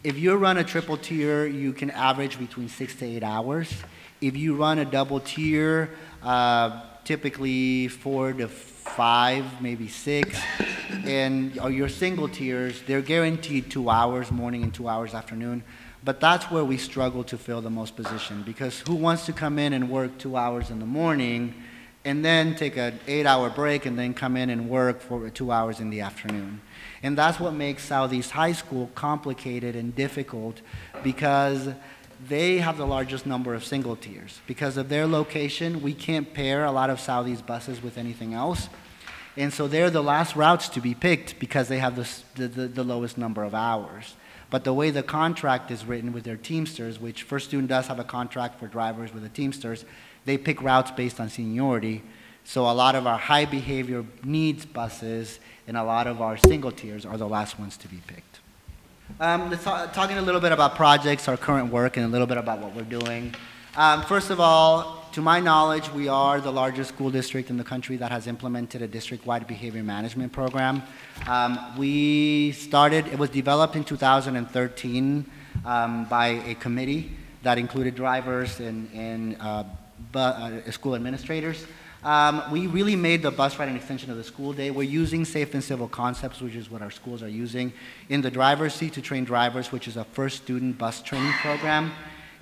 S3: If you run a triple tier, you can average between 6 to 8 hours. If you run a double tier, typically 4 to 5, maybe 6. And your single tiers, they're guaranteed 2 hours morning and 2 hours afternoon. But that's where we struggle to fill the most position, because who wants to come in and work 2 hours in the morning and then take an 8-hour break and then come in and work for 2 hours in the afternoon? And that's what makes Southeast High School complicated and difficult, because they have the largest number of single tiers. Because of their location, we can't pair a lot of Southeast buses with anything else. And so they're the last routes to be picked because they have the lowest number of hours. But the way the contract is written with their Teamsters, which First Student does have a contract for drivers with the Teamsters, they pick routes based on seniority. So a lot of our high behavior needs buses and a lot of our single tiers are the last ones to be picked. Talking a little bit about projects, our current work, and a little bit about what we're doing. First of all, to my knowledge, we are the largest school district in the country that has implemented a district-wide behavior management program. It was developed in 2013 by a committee that included drivers and school administrators. We really made the bus ride an extension of the school day. We're using safe and civil concepts, which is what our schools are using, in the driver's seat to train drivers, which is a first student bus training program.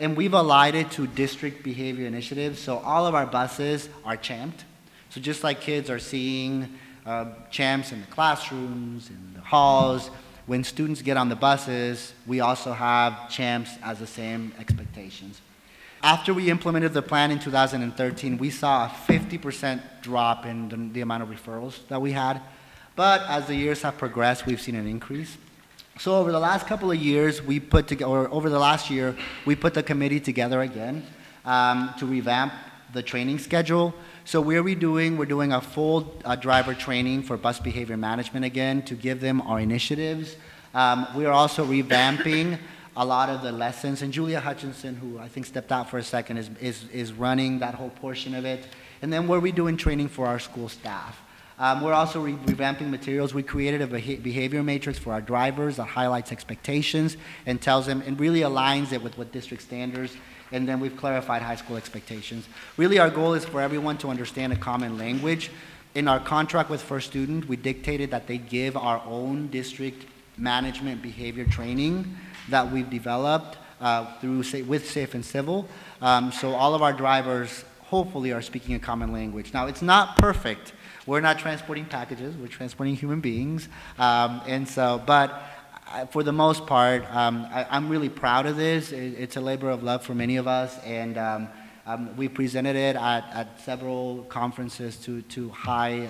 S3: And we've aligned it to district behavior initiatives. So all of our buses are champed. So just like kids are seeing champs in the classrooms, in the halls, when students get on the buses, we also have champs as the same expectations. After we implemented the plan in 2013, we saw a 50% drop in the amount of referrals that we had. But as the years have progressed, we've seen an increase. So over the last couple of years, over the last year, we put the committee together again to revamp the training schedule. So what are we doing? We're doing a full driver training for bus behavior management again to give them our initiatives. We are also revamping a lot of the lessons, and Julia Hutchinson, who I think stepped out for a second, is running that whole portion of it. And then we're redoing training for our school staff. We're also revamping materials. We created a behavior matrix for our drivers that highlights expectations and tells them, and really aligns it with what district standards, and then we've clarified high school expectations. Really our goal is for everyone to understand a common language. In our contract with First Student, we dictated that they give our own district management behavior training that we've developed with Safe and Civil. So all of our drivers hopefully are speaking a common language. Now it's not perfect. We're not transporting packages, we're transporting human beings. But for the most part, I'm really proud of this. It's a labor of love for many of us, and we presented it at several conferences to high,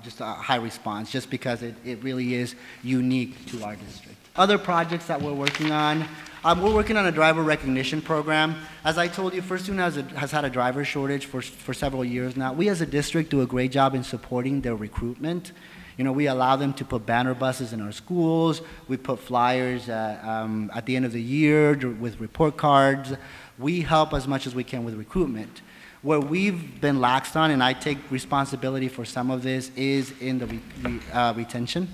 S3: just a high response, just because it really is unique to our district. Other projects that we're working on, we're working on a driver recognition program. As I told you, First Student has had a driver shortage for several years now. We as a district do a great job in supporting their recruitment. You know, we allow them to put banner buses in our schools. We put flyers at the end of the year with report cards. We help as much as we can with recruitment. Where we've been laxed on, and I take responsibility for some of this, is in the retention.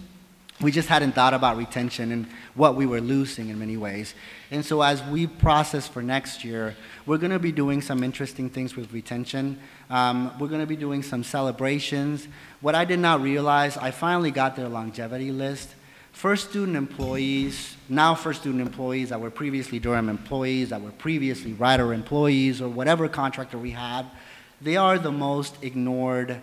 S3: We just hadn't thought about retention and what we were losing in many ways. And so as we process for next year, we're going to be doing some interesting things with retention. We're going to be doing some celebrations. What I did not realize, I finally got their longevity list. First Student employees, now First Student employees that were previously Durham employees, that were previously Ryder employees, or whatever contractor we had, they are the most ignored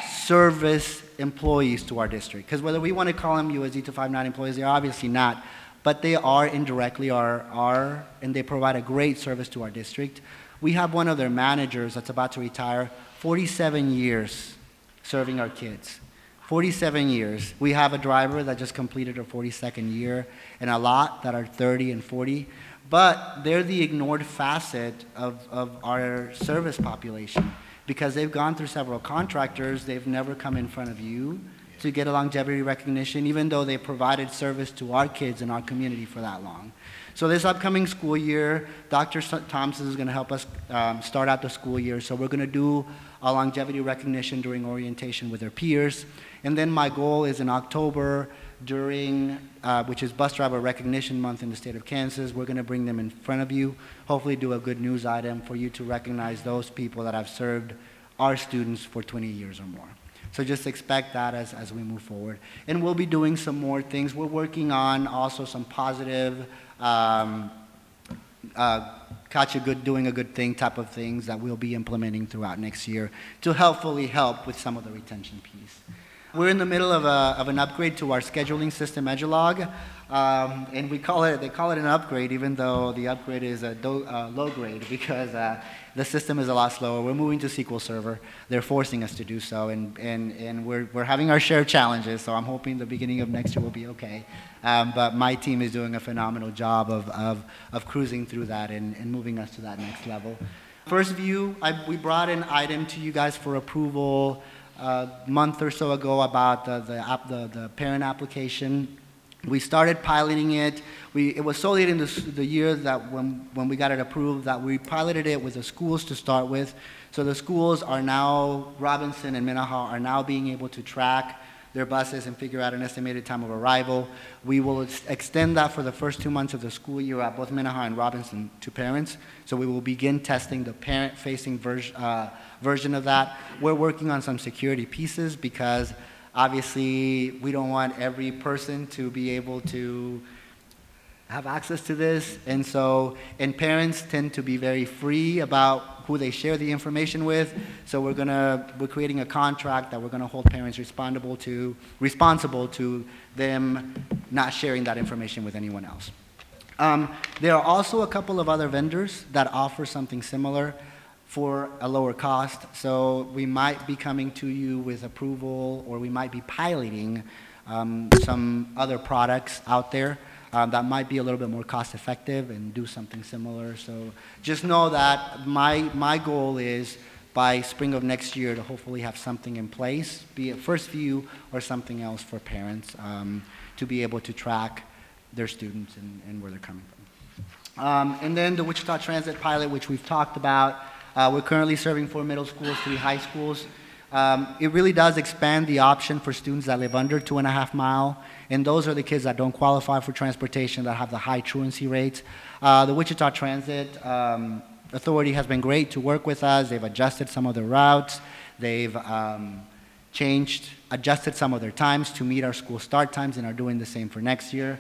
S3: service employees to our district. Because whether we want to call them USD 259 employees, they're obviously not, but they are indirectly and they provide a great service to our district. We have one of their managers that's about to retire, 47 years serving our kids. 47 years. We have a driver that just completed her 42nd year, and a lot that are 30 and 40. But they're the ignored facet of our service population, because they've gone through several contractors. They've never come in front of you to get a longevity recognition, even though they provided service to our kids in our community for that long. So this upcoming school year, Dr. Thompson is going to help us start out the school year. So we're going to do a longevity recognition during orientation with their peers. And then my goal is in October, during, which is Bus Driver Recognition Month in the state of Kansas, we're going to bring them in front of you, hopefully do a good news item for you to recognize those people that have served our students for 20 years or more. So just expect that as we move forward. And we'll be doing some more things. We're working on also some positive, doing a good thing type of things that we'll be implementing throughout next year to helpfully help with some of the retention piece. We're in the middle of an upgrade to our scheduling system, Edulog, and they call it an upgrade, even though the upgrade is a low grade, because the system is a lot slower. We're moving to SQL Server. They're forcing us to do so, and we're having our share of challenges, so I'm hoping the beginning of next year will be okay. But my team is doing a phenomenal job of cruising through that and moving us to that next level. First View, we brought an item to you guys for approval a month or so ago about the parent application. We started piloting it. It was solely in the year that when we got it approved that we piloted it with the schools to start with. So the schools are now, Robinson and Minnehaha, are now being able to track their buses and figure out an estimated time of arrival. We will extend that for the first 2 months of the school year at both Minnehaha and Robinson to parents. So we will begin testing the parent-facing version of that. We're working on some security pieces because obviously we don't want every person to be able to have access to this, and parents tend to be very free about who they share the information with. So we're creating a contract that we're gonna hold parents responsible to them not sharing that information with anyone else. There are also a couple of other vendors that offer something similar for a lower cost. So we might be coming to you with approval, or we might be piloting some other products out there that might be a little bit more cost effective and do something similar. So just know that my goal is by spring of next year to hopefully have something in place, be it First View or something else for parents to be able to track their students and where they're coming from. And then the Wichita Transit pilot, which we've talked about. We're currently serving 4 middle schools, 3 high schools. It really does expand the option for students that live under 2.5 miles, and those are the kids that don't qualify for transportation, that have the high truancy rates. The Wichita Transit Authority has been great to work with us. They've adjusted some of their routes. They've adjusted some of their times to meet our school start times, and are doing the same for next year.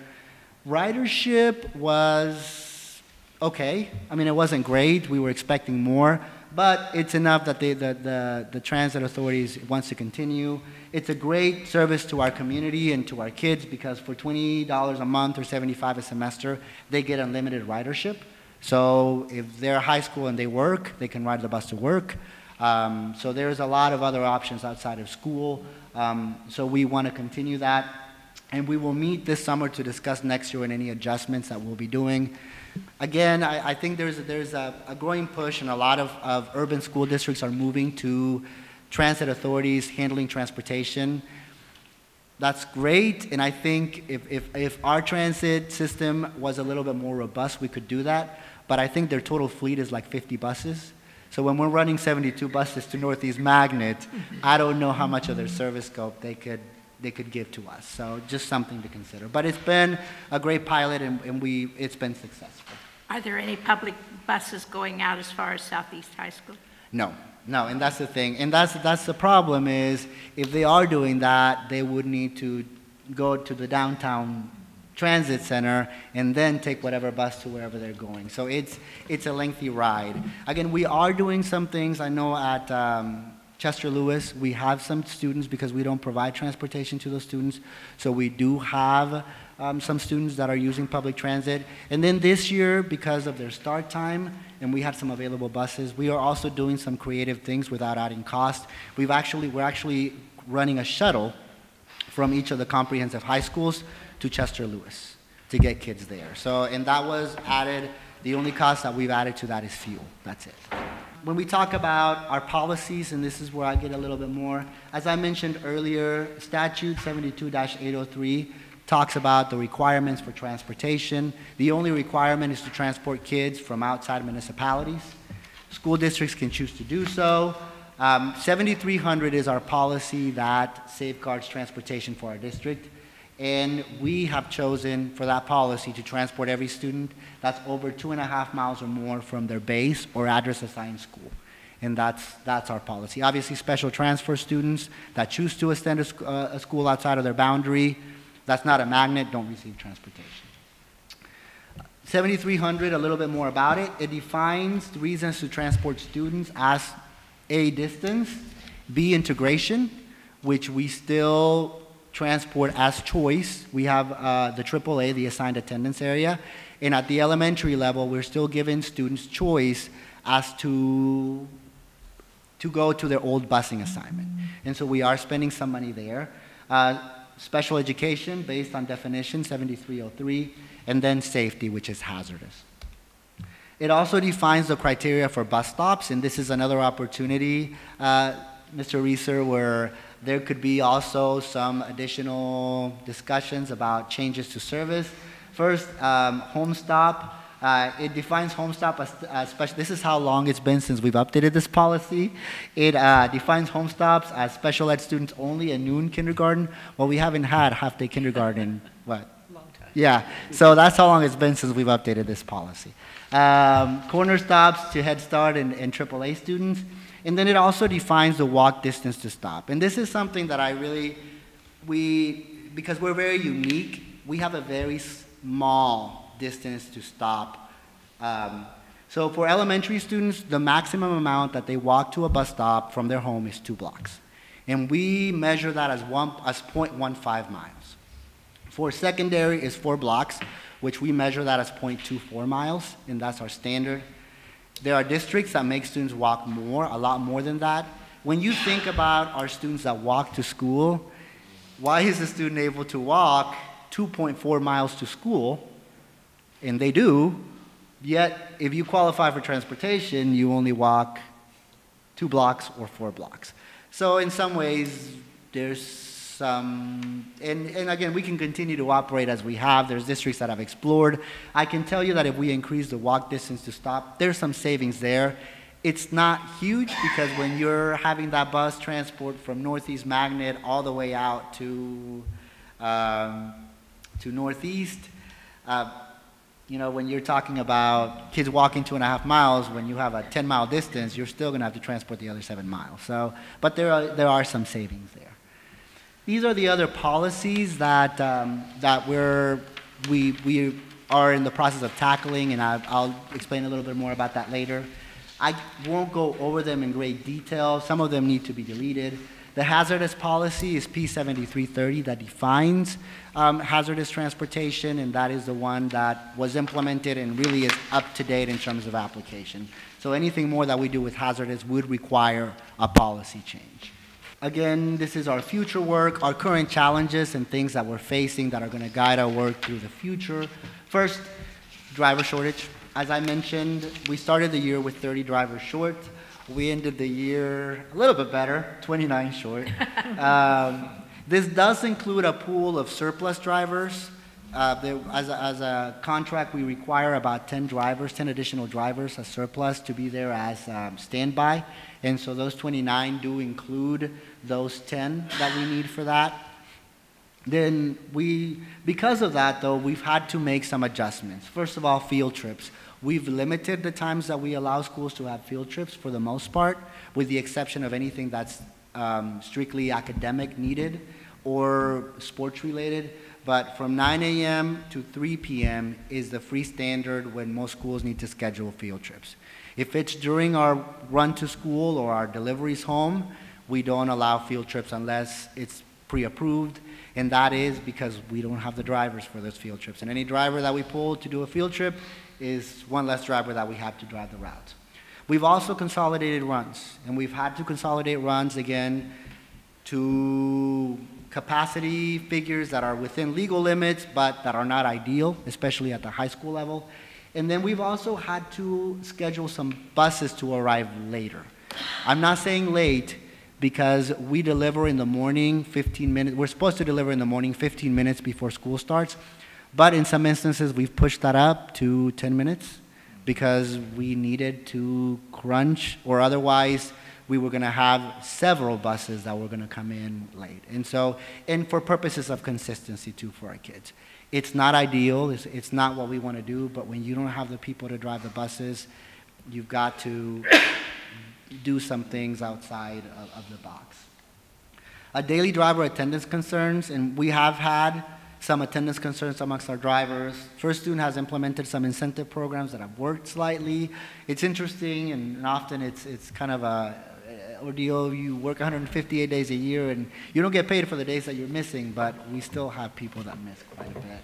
S3: Ridership was okay. I mean, it wasn't great. We were expecting more, but it's enough that the transit authorities wants to continue. It's a great service to our community and to our kids because for $20 a month or $75 a semester, they get unlimited ridership. So if they're high school and they work, they can ride the bus to work. So there's a lot of other options outside of school. So we want to continue that. And we will meet this summer to discuss next year and any adjustments that we'll be doing. Again, I think there's a growing push, and a lot of urban school districts are moving to transit authorities handling transportation. That's great, and I think if our transit system was a little bit more robust, we could do that. But I think their total fleet is like 50 buses. So when we're running 72 buses to Northeast Magnet, I don't know how much of their service scope they could give to us. So just something to consider. But it's been a great pilot, and it's been successful.
S7: Are there any public buses going out as far as Southeast High School?
S3: No, and that's the thing. And that's the problem is if they are doing that, they would need to go to the downtown transit center and then take whatever bus to wherever they're going. So it's a lengthy ride. Again, we are doing some things. I know at Chester Lewis, we have some students because we don't provide transportation to those students. So we do have some students that are using public transit. And then this year, because of their start time, and we had some available buses, we are also doing some creative things without adding cost. We're actually running a shuttle from each of the comprehensive high schools to Chester Lewis to get kids there. So, and that was added, the only cost that we've added to that is fuel, that's it. When we talk about our policies, and this is where I get a little bit more, as I mentioned earlier, statute 72-803 talks about the requirements for transportation. The only requirement is to transport kids from outside municipalities. School districts can choose to do so. 7300 is our policy that safeguards transportation for our district. And we have chosen for that policy to transport every student that's over 2.5 miles or more from their base or address assigned school. And that's our policy. Obviously, special transfer students that choose to attend a school outside of their boundary, that's not a magnet, don't receive transportation. 7300, a little bit more about it. It defines the reasons to transport students as A, distance, B, integration, which we still transport as choice. We have the AAA, the assigned attendance area, and at the elementary level, we're still giving students choice as to go to their old busing assignment. And so we are spending some money there. Special education, based on definition, 7303, and then safety, which is hazardous. It also defines the criteria for bus stops, and this is another opportunity, Mr. Reeser, where there could be also some additional discussions about changes to service. First, home stop. It defines home stop as special. This is how long it's been since we've updated this policy. It defines home stops as special ed students only and noon kindergarten. Well, we haven't had half-day kindergarten, what?
S5: Long time.
S3: Yeah, so that's how long it's been since we've updated this policy. Corner stops to Head Start and AAA students. And then it also defines the walk distance to stop. And this is something that because we're very unique, we have a very small distance to stop. So for elementary students, the maximum amount that they walk to a bus stop from their home is 2 blocks. And we measure that as 0.15 miles. For secondary is 4 blocks, which we measure that as 0.24 miles, and that's our standard. There are districts that make students walk more, a lot more than that. When you think about our students that walk to school, why is a student able to walk 2.4 miles to school? And they do, yet if you qualify for transportation, you only walk 2 blocks or 4 blocks. So in some ways, there's some, and again, we can continue to operate as we have. There's districts that have explored. I can tell you that if we increase the walk distance to stop, there's some savings there. It's not huge because when you're having that bus transport from Northeast Magnet all the way out to Northeast, you know, when you're talking about kids walking 2.5 miles, when you have a 10-mile distance, you're still going to have to transport the other 7 miles. So, but there are some savings there. These are the other policies that we are in the process of tackling, and I'll explain a little bit more about that later. I won't go over them in great detail. Some of them need to be deleted. The hazardous policy is P7330 that defines hazardous transportation, and that is the one that was implemented and really is up to date in terms of application. So anything more that we do with hazardous would require a policy change. Again, this is our future work, our current challenges and things that we're facing that are going to guide our work through the future. First, driver shortage. As I mentioned, we started the year with 30 drivers short. We ended the year a little bit better, 29 short. This does include a pool of surplus drivers. As a contract, we require about 10 additional drivers, a surplus, to be there as standby. And so those 29 do include those 10 that we need for that. Then because of that though, we've had to make some adjustments. First of all, field trips. We've limited the times that we allow schools to have field trips for the most part, with the exception of anything that's strictly academic needed or sports related. But from 9 a.m. to 3 p.m. is the free standard when most schools need to schedule field trips. If it's during our run to school or our deliveries home, we don't allow field trips unless it's pre-approved, and that is because we don't have the drivers for those field trips. And any driver that we pull to do a field trip is one less driver that we have to drive the route. We've also consolidated runs, and we've had to consolidate runs again to capacity figures that are within legal limits but that are not ideal, especially at the high school level. And then we've also had to schedule some buses to arrive later. I'm not saying late because we deliver in the morning 15 minutes. We're supposed to deliver in the morning 15 minutes before school starts. But in some instances, we've pushed that up to 10 minutes because we needed to crunch, or otherwise we were going to have several buses that were going to come in late. And so, and for purposes of consistency too for our kids. It's not ideal, it's not what we want to do, but when you don't have the people to drive the buses, you've got to do some things outside of the box. Daily driver attendance concerns, and we have had some attendance concerns amongst our drivers. First Student has implemented some incentive programs that have worked slightly. It's interesting, and often it's kind of a ordeal. You work 158 days a year, and you don't get paid for the days that you're missing, but we still have people that miss quite a bit.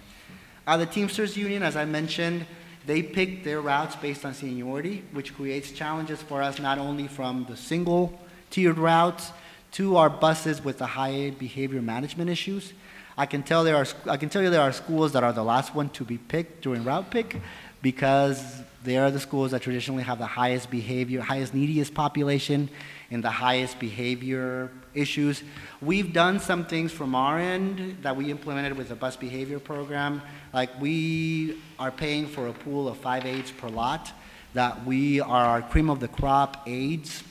S3: The Teamsters Union, as I mentioned, they pick their routes based on seniority, which creates challenges for us not only from the single-tiered routes to our buses with the high behavior management issues. I can tell you there are schools that are the last one to be picked during route pick because they are the schools that traditionally have the highest behavior, highest neediest population, and the highest behavior issues. We've done some things from our end that we implemented with the bus behavior program. Like we are paying for a pool of 5 aides per lot that we are our cream of the crop aides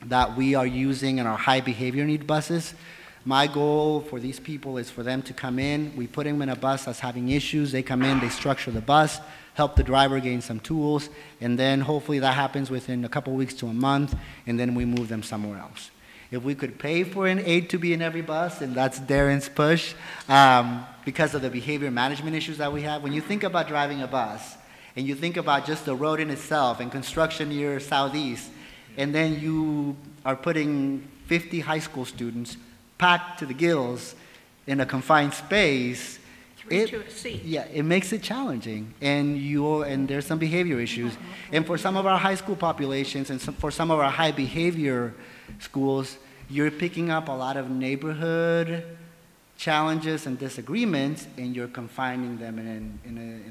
S3: that we are using in our high behavior need buses. My goal for these people is for them to come in, we put them in a bus that's having issues, they come in, they structure the bus, help the driver gain some tools, and then hopefully that happens within a couple weeks to a month, and then we move them somewhere else. If we could pay for an aide to be in every bus, and that's Darren's push, because of the behavior management issues that we have, when you think about driving a bus, and you think about just the road in itself and construction near Southeast, and then you are putting 50 high school students packed to the gills in a confined space, it makes it challenging, and there's some behavior issues. And for some of our high school populations and for some of our high behavior schools, you're picking up a lot of neighborhood challenges and disagreements, and you're confining them in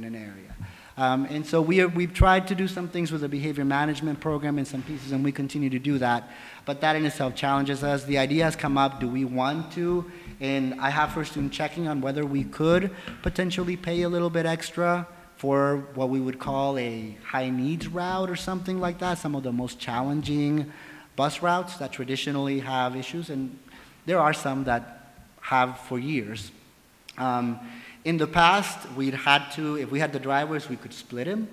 S3: an area. And so we've tried to do some things with the behavior management program in some pieces, and we continue to do that. But that in itself challenges us. The idea has come up, do we want to? And I have First Student checking on whether we could potentially pay a little bit extra for what we would call a high needs route or something like that, some of the most challenging bus routes that traditionally have issues, and there are some that have for years. In the past, if we had the drivers, we could split them,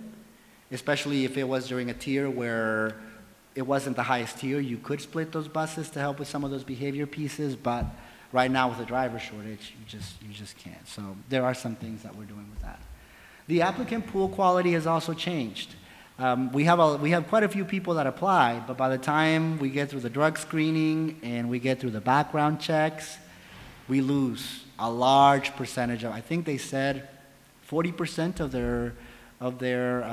S3: especially if it was during a tier where it wasn't the highest tier. You could split those buses to help with some of those behavior pieces, but right now with the driver shortage, you just can't. So there are some things that we're doing with that. The applicant pool quality has also changed. we have quite a few people that apply, but by the time we get through the drug screening and we get through the background checks, we lose a large percentage of, I think they said 40% of their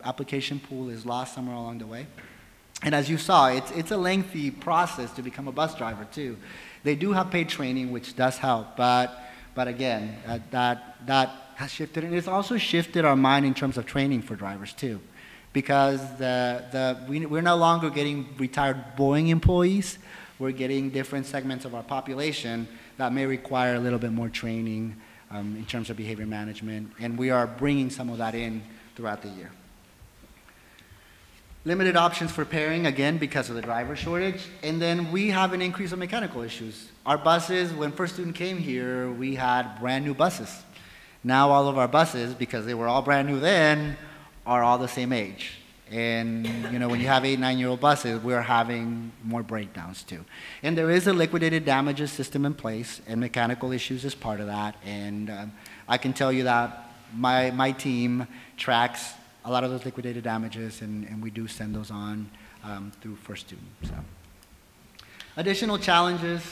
S3: application pool is lost somewhere along the way. And as you saw, it's a lengthy process to become a bus driver too. They do have paid training, which does help, but again, that has shifted, and it's also shifted our mind in terms of training for drivers too, because we're no longer getting retired Boeing employees. We're getting different segments of our population that may require a little bit more training in terms of behavior management, and we are bringing some of that in throughout the year. Limited options for pairing, again, because of the driver shortage. And then we have an increase of mechanical issues. Our buses, when first student came here, we had brand new buses. Now all of our buses, because they were all brand new then, are all the same age. And you know, when you have 8, 9-year-old buses, we're having more breakdowns too. And there is a liquidated damages system in place, and mechanical issues is part of that. And I can tell you that my team tracks a lot of those liquidated damages, and we do send those on through first student. So. Additional challenges,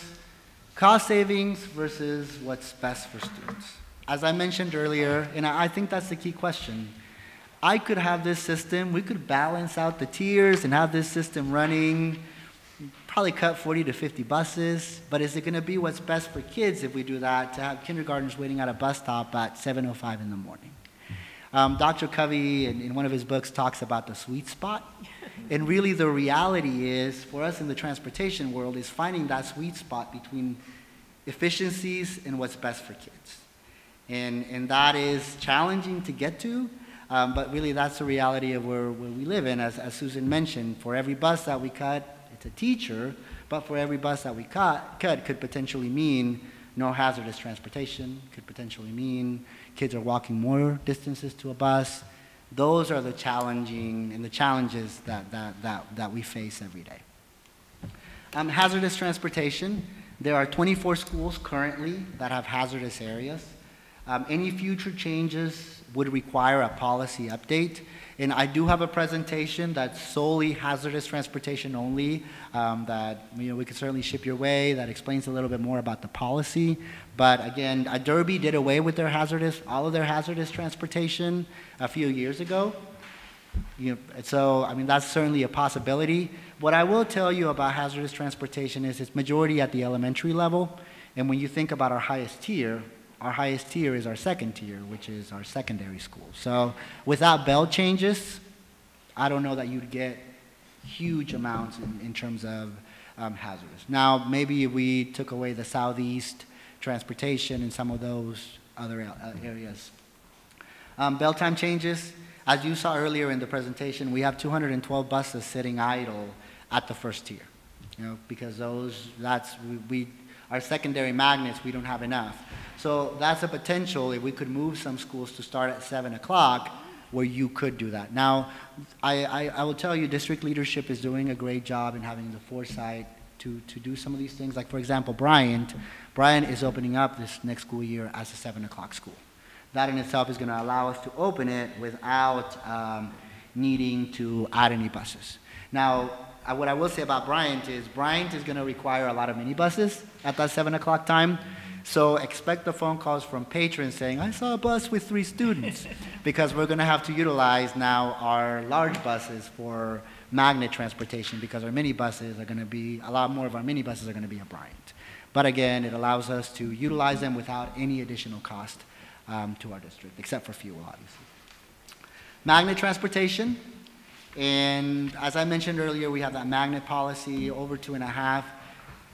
S3: cost savings versus what's best for students. As I mentioned earlier, and I think that's the key question, I could have this system, we could balance out the tiers and have this system running, probably cut 40 to 50 buses, but is it going to be what's best for kids if we do that, to have kindergartners waiting at a bus stop at 7:05 in the morning? Dr. Covey, in one of his books, talks about the sweet spot. And really the reality is, for us in the transportation world, is finding that sweet spot between efficiencies and what's best for kids. And that is challenging to get to, but really that's the reality of where we live in. As Susan mentioned, for every bus that we cut, it's a teacher, but for every bus that we cut could potentially mean no hazardous transportation, could potentially mean kids are walking more distances to a bus. Those are the challenging and the challenges that we face every day. Hazardous transportation, there are 24 schools currently that have hazardous areas. Any future changes would require a policy update. And I do have a presentation that's solely hazardous transportation only that we could certainly ship your way, that explains a little bit more about the policy. But again, Derby did away with all of their hazardous transportation a few years ago. So, I mean, that's certainly a possibility. What I will tell you about hazardous transportation is it's majority at the elementary level. And when you think about our highest tier is our second tier, which is our secondary school. So without bell changes, I don't know that you'd get huge amounts in terms of hazardous. Now, maybe if we took away the southeast transportation and some of those other areas. Bell time changes, as you saw earlier in the presentation, we have 212 buses sitting idle at the first tier. Because our secondary magnets, we don't have enough. So that's a potential if we could move some schools to start at 7 o'clock where you could do that. Now, I will tell you, district leadership is doing a great job in having the foresight to do some of these things. Like, for example, Bryant is opening up this next school year as a 7 o'clock school. That in itself is going to allow us to open it without needing to add any buses. Now, what I will say about Bryant is going to require a lot of minibuses at that 7 o'clock time. So expect the phone calls from patrons saying, I saw a bus with 3 students, because we're going to have to utilize now our large buses for magnet transportation, because our minibuses are going to be, a lot more of our minibuses are going to be at Bryant. But again, it allows us to utilize them without any additional cost to our district, except for fuel, obviously. Magnet transportation, and as I mentioned earlier, we have that magnet policy over 2.5.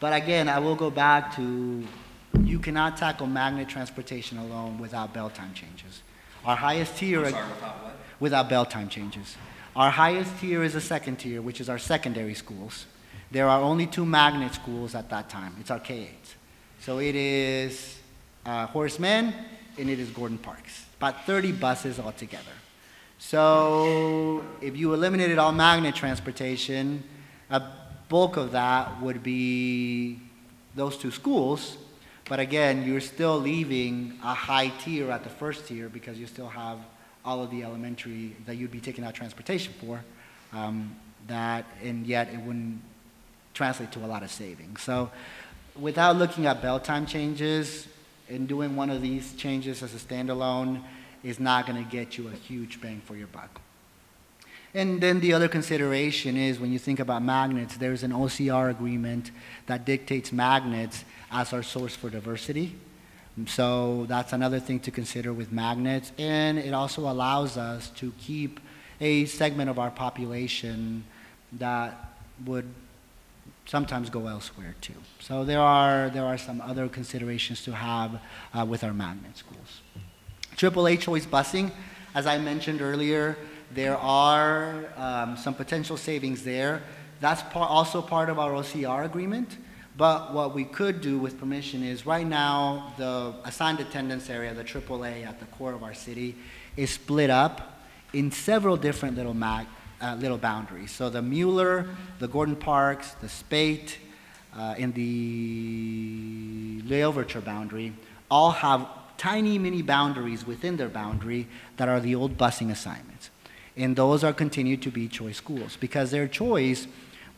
S3: But again, I will go back to, you cannot tackle magnet transportation alone without bell time changes. Our highest tier,
S6: without what?
S3: Without bell time changes. Our highest tier is the second tier, which is our secondary schools. There are only 2 magnet schools at that time. It's our K-8. So it is Horace Mann and it is Gordon Parks. About 30 buses altogether. So if you eliminated all magnet transportation, a bulk of that would be those 2 schools. But again, you're still leaving a high tier at the first tier because you still have all of the elementary that you'd be taking out transportation for, and yet it wouldn't translate to a lot of savings. So without looking at bell time changes and doing one of these changes as a standalone is not going to get you a huge bang for your buck. And then the other consideration is when you think about magnets, there's an OCR agreement that dictates magnets as our source for diversity. So that's another thing to consider with magnets. And it also allows us to keep a segment of our population that would sometimes go elsewhere too. So there are some other considerations to have with our magnet schools. AAA choice busing, as I mentioned earlier, there are some potential savings there. That's also part of our OCR agreement. But what we could do with permission is right now the assigned attendance area, the AAA at the core of our city, is split up in several different little boundaries. So the Mueller, the Gordon Parks, the Spate, and the Louverture boundary all have tiny mini boundaries within their boundary that are the old busing assignments. And those are continued to be choice schools. Because their choice,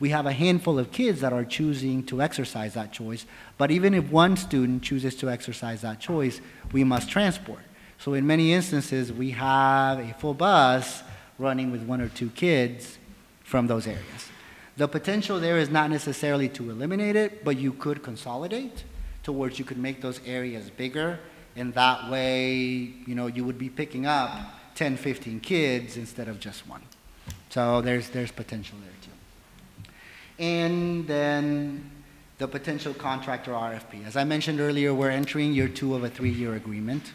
S3: we have a handful of kids that are choosing to exercise that choice, but even if one student chooses to exercise that choice, we must transport. So in many instances, we have a full bus running with 1 or 2 kids from those areas. The potential there is not necessarily to eliminate it, but you could consolidate towards you could make those areas bigger, and that way, you know, you would be picking up 10, 15 kids instead of just 1. So there's potential there too. And then the potential contractor RFP. As I mentioned earlier, we're entering year 2 of a 3-year agreement.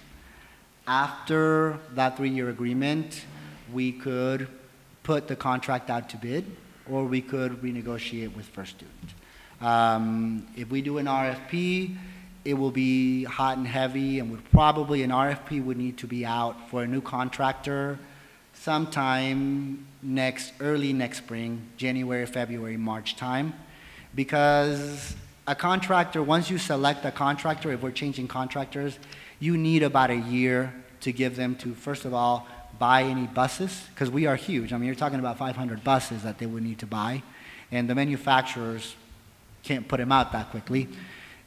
S3: After that 3-year agreement, we could put the contract out to bid, or we could renegotiate with First Student. If we do an RFP, it will be hot and heavy, and would probably, an RFP would need to be out for a new contractor sometime early next spring, January, February, March time. Because a contractor, once you select a contractor, if we're changing contractors, you need about a year to give them to, first of all, buy any buses, because we are huge. I mean, you're talking about 500 buses that they would need to buy, and the manufacturers can't put them out that quickly.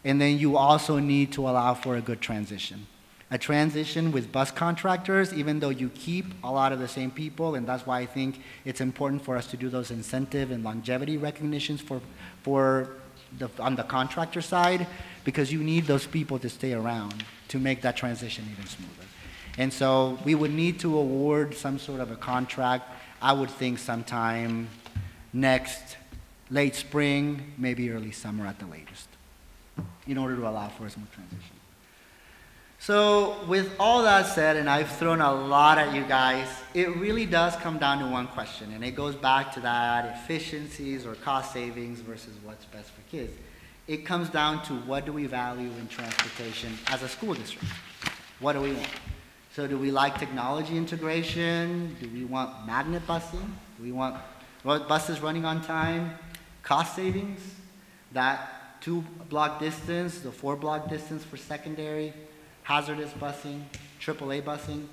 S3: And then you also need to allow for a good transition. A transition with bus contractors, even though you keep a lot of the same people, and that's why I think it's important for us to do those incentive and longevity recognitions on the contractor side, because you need those people to stay around to make that transition even smoother. And so we would need to award some sort of a contract, I would think sometime next late spring, maybe early summer at the latest, in order to allow for a smooth transition. So with all that said, and I've thrown a lot at you guys, it really does come down to one question, and it goes back to that efficiencies or cost savings versus what's best for kids. It comes down to what do we value in transportation as a school district? What do we want? So do we like technology integration? Do we want magnet busing? Do we want buses running on time? Cost savings? That 2-block distance, the 4-block distance for secondary? Hazardous busing, AAA busing,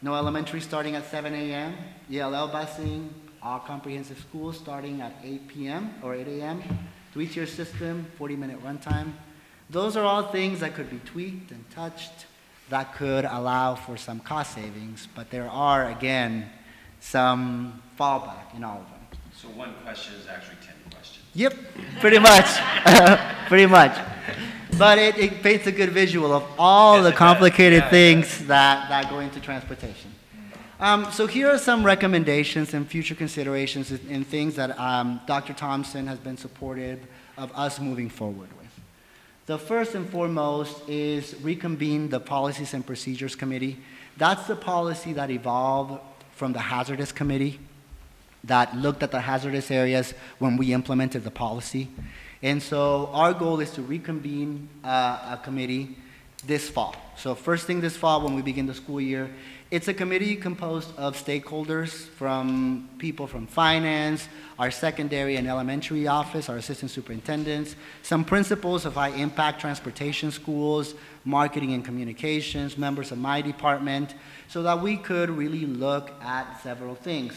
S3: no elementary starting at 7 a.m., ELL busing, all comprehensive schools starting at 8 p.m. or 8 a.m., 3-tier system, 40-minute runtime. Those are all things that could be tweaked and touched that could allow for some cost savings, but there are, again, some fallback in all of them.
S6: So one question is actually 10 questions.
S3: Yep, pretty much, pretty much. But it paints a good visual of all the complicated things that go into transportation. So here are some recommendations and future considerations and things that Dr. Thompson has been supportive of us moving forward with. The first and foremost is reconvene the Policies and Procedures Committee. That's the policy that evolved from the Hazardous Committee that looked at the hazardous areas when we implemented the policy. And so our goal is to reconvene a committee this fall. So first thing this fall when we begin the school year, it's a committee composed of stakeholders from people from finance, our secondary and elementary office, our assistant superintendents, some principals of high impact transportation schools, marketing and communications, members of my department, so that we could really look at several things.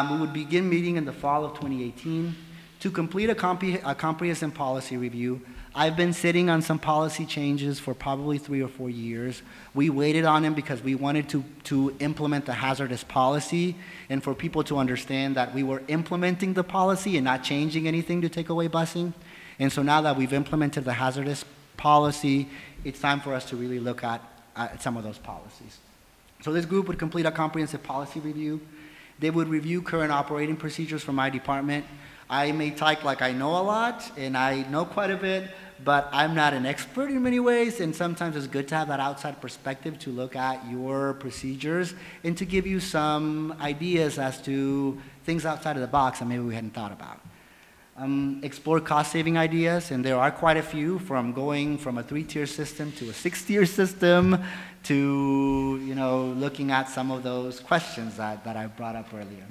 S3: We would begin meeting in the fall of 2018 to complete a comprehensive policy review. I've been sitting on some policy changes for probably 3 or 4 years. We waited on them because we wanted to implement the hazardous policy and for people to understand that we were implementing the policy and not changing anything to take away busing. And so now that we've implemented the hazardous policy, it's time for us to really look at some of those policies. So this group would complete a comprehensive policy review. They would review current operating procedures for my department. I may talk like I know a lot, and I know quite a bit, but I'm not an expert in many ways, and sometimes it's good to have that outside perspective to look at your procedures and to give you some ideas as to things outside of the box that maybe we hadn't thought about. Explore cost-saving ideas, and there are quite a few, from going from a 3-tier system to a 6-tier system to, you know, looking at some of those questions that I brought up earlier.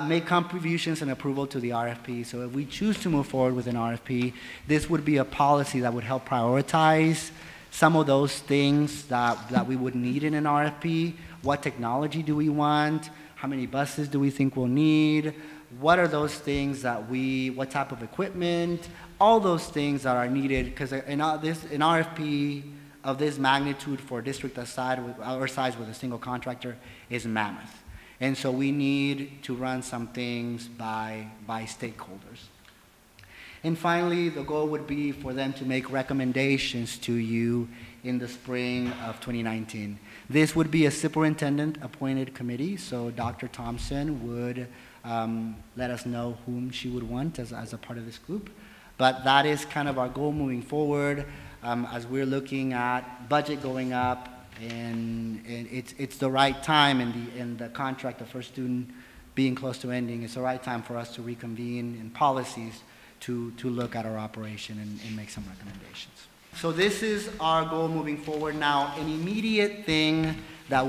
S3: Make contributions and approval to the RFP. So if we choose to move forward with an RFP, this would be a policy that would help prioritize some of those things that we would need in an RFP. What technology do we want? How many buses do we think we'll need? What are those things what type of equipment? All those things that are needed, because an RFP of this magnitude for a district our size with a single contractor is mammoth. And so we need to run some things by stakeholders. And finally, the goal would be for them to make recommendations to you in the spring of 2019. This would be a superintendent-appointed committee, so Dr. Thompson would let us know whom she would want as a part of this group. But that is kind of our goal moving forward as we're looking at budget going up, and it's the right time in the contract, the first student being close to ending, it's the right time for us to reconvene in policies to look at our operation and make some recommendations. So this is our goal moving forward. Now, an immediate thing that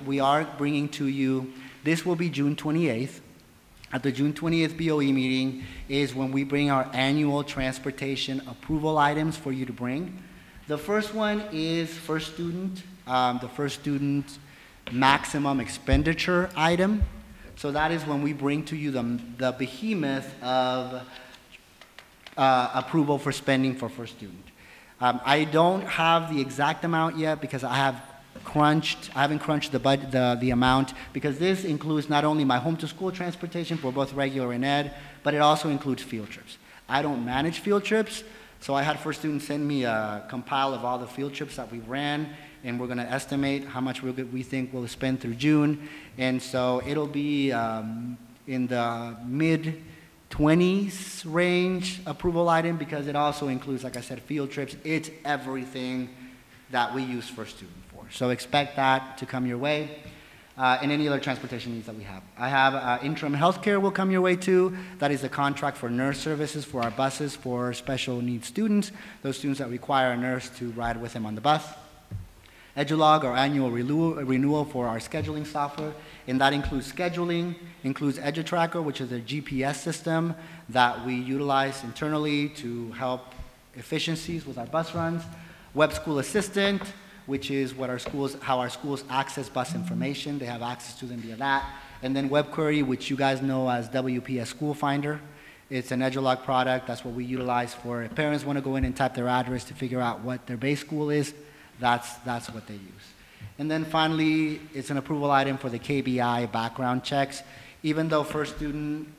S3: we are bringing to you, this will be June 28th. At the June 20th BOE meeting is when we bring our annual transportation approval items for you to bring. The first one is first student, the first student maximum expenditure item. So that is when we bring to you the behemoth of approval for spending for first student. I don't have the exact amount yet because I haven't crunched the amount, because this includes not only my home to school transportation for both regular and ed, but it also includes field trips. I don't manage field trips, so I had first students send me a compile of all the field trips that we ran, and we're going to estimate how much we think we'll spend through June. And so it'll be in the mid-20s range approval item, because it also includes, like I said, field trips. It's everything that we use first student for. So expect that to come your way, and any other transportation needs that we have. I have interim healthcare will come your way too. That is a contract for nurse services for our buses for special needs students, those students that require a nurse to ride with them on the bus. Edulog, our annual renewal for our scheduling software, and that includes scheduling, includes EduTracker, which is a GPS system that we utilize internally to help efficiencies with our bus runs. Web School Assistant, which is how our schools access bus information. They have access to them via that. And then Web Query, which you guys know as WPS School Finder. It's an Edulog product. That's what we utilize for if parents want to go in and type their address to figure out what their base school is. That's what they use. And then finally, it's an approval item for the KBI background checks. Even though First Student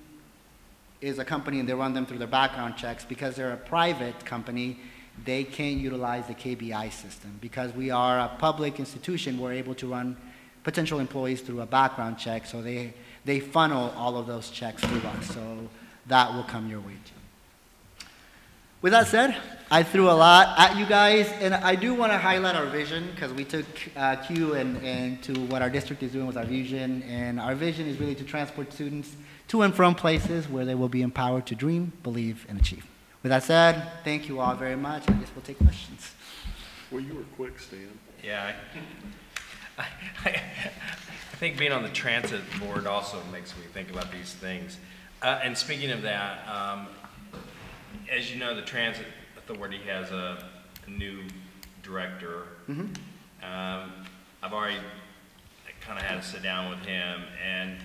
S3: is a company and they run them through their background checks, because they're a private company, they can't utilize the KBI system. Because we are a public institution, we're able to run potential employees through a background check, so they funnel all of those checks through us. So that will come your way too. With that said, I threw a lot at you guys, and I do want to highlight our vision, because we took cue and to what our district is doing with our vision, and our vision is really to transport students to and from places where they will be empowered to dream, believe, and achieve. With that said, thank you all very much. I guess we'll take questions.
S1: Well, you were quick, Stan.
S6: Yeah, I think being on the transit board also makes me think about these things. And speaking of that, as you know, the transit authority has a new director. I've already kind of had to sit down with him, and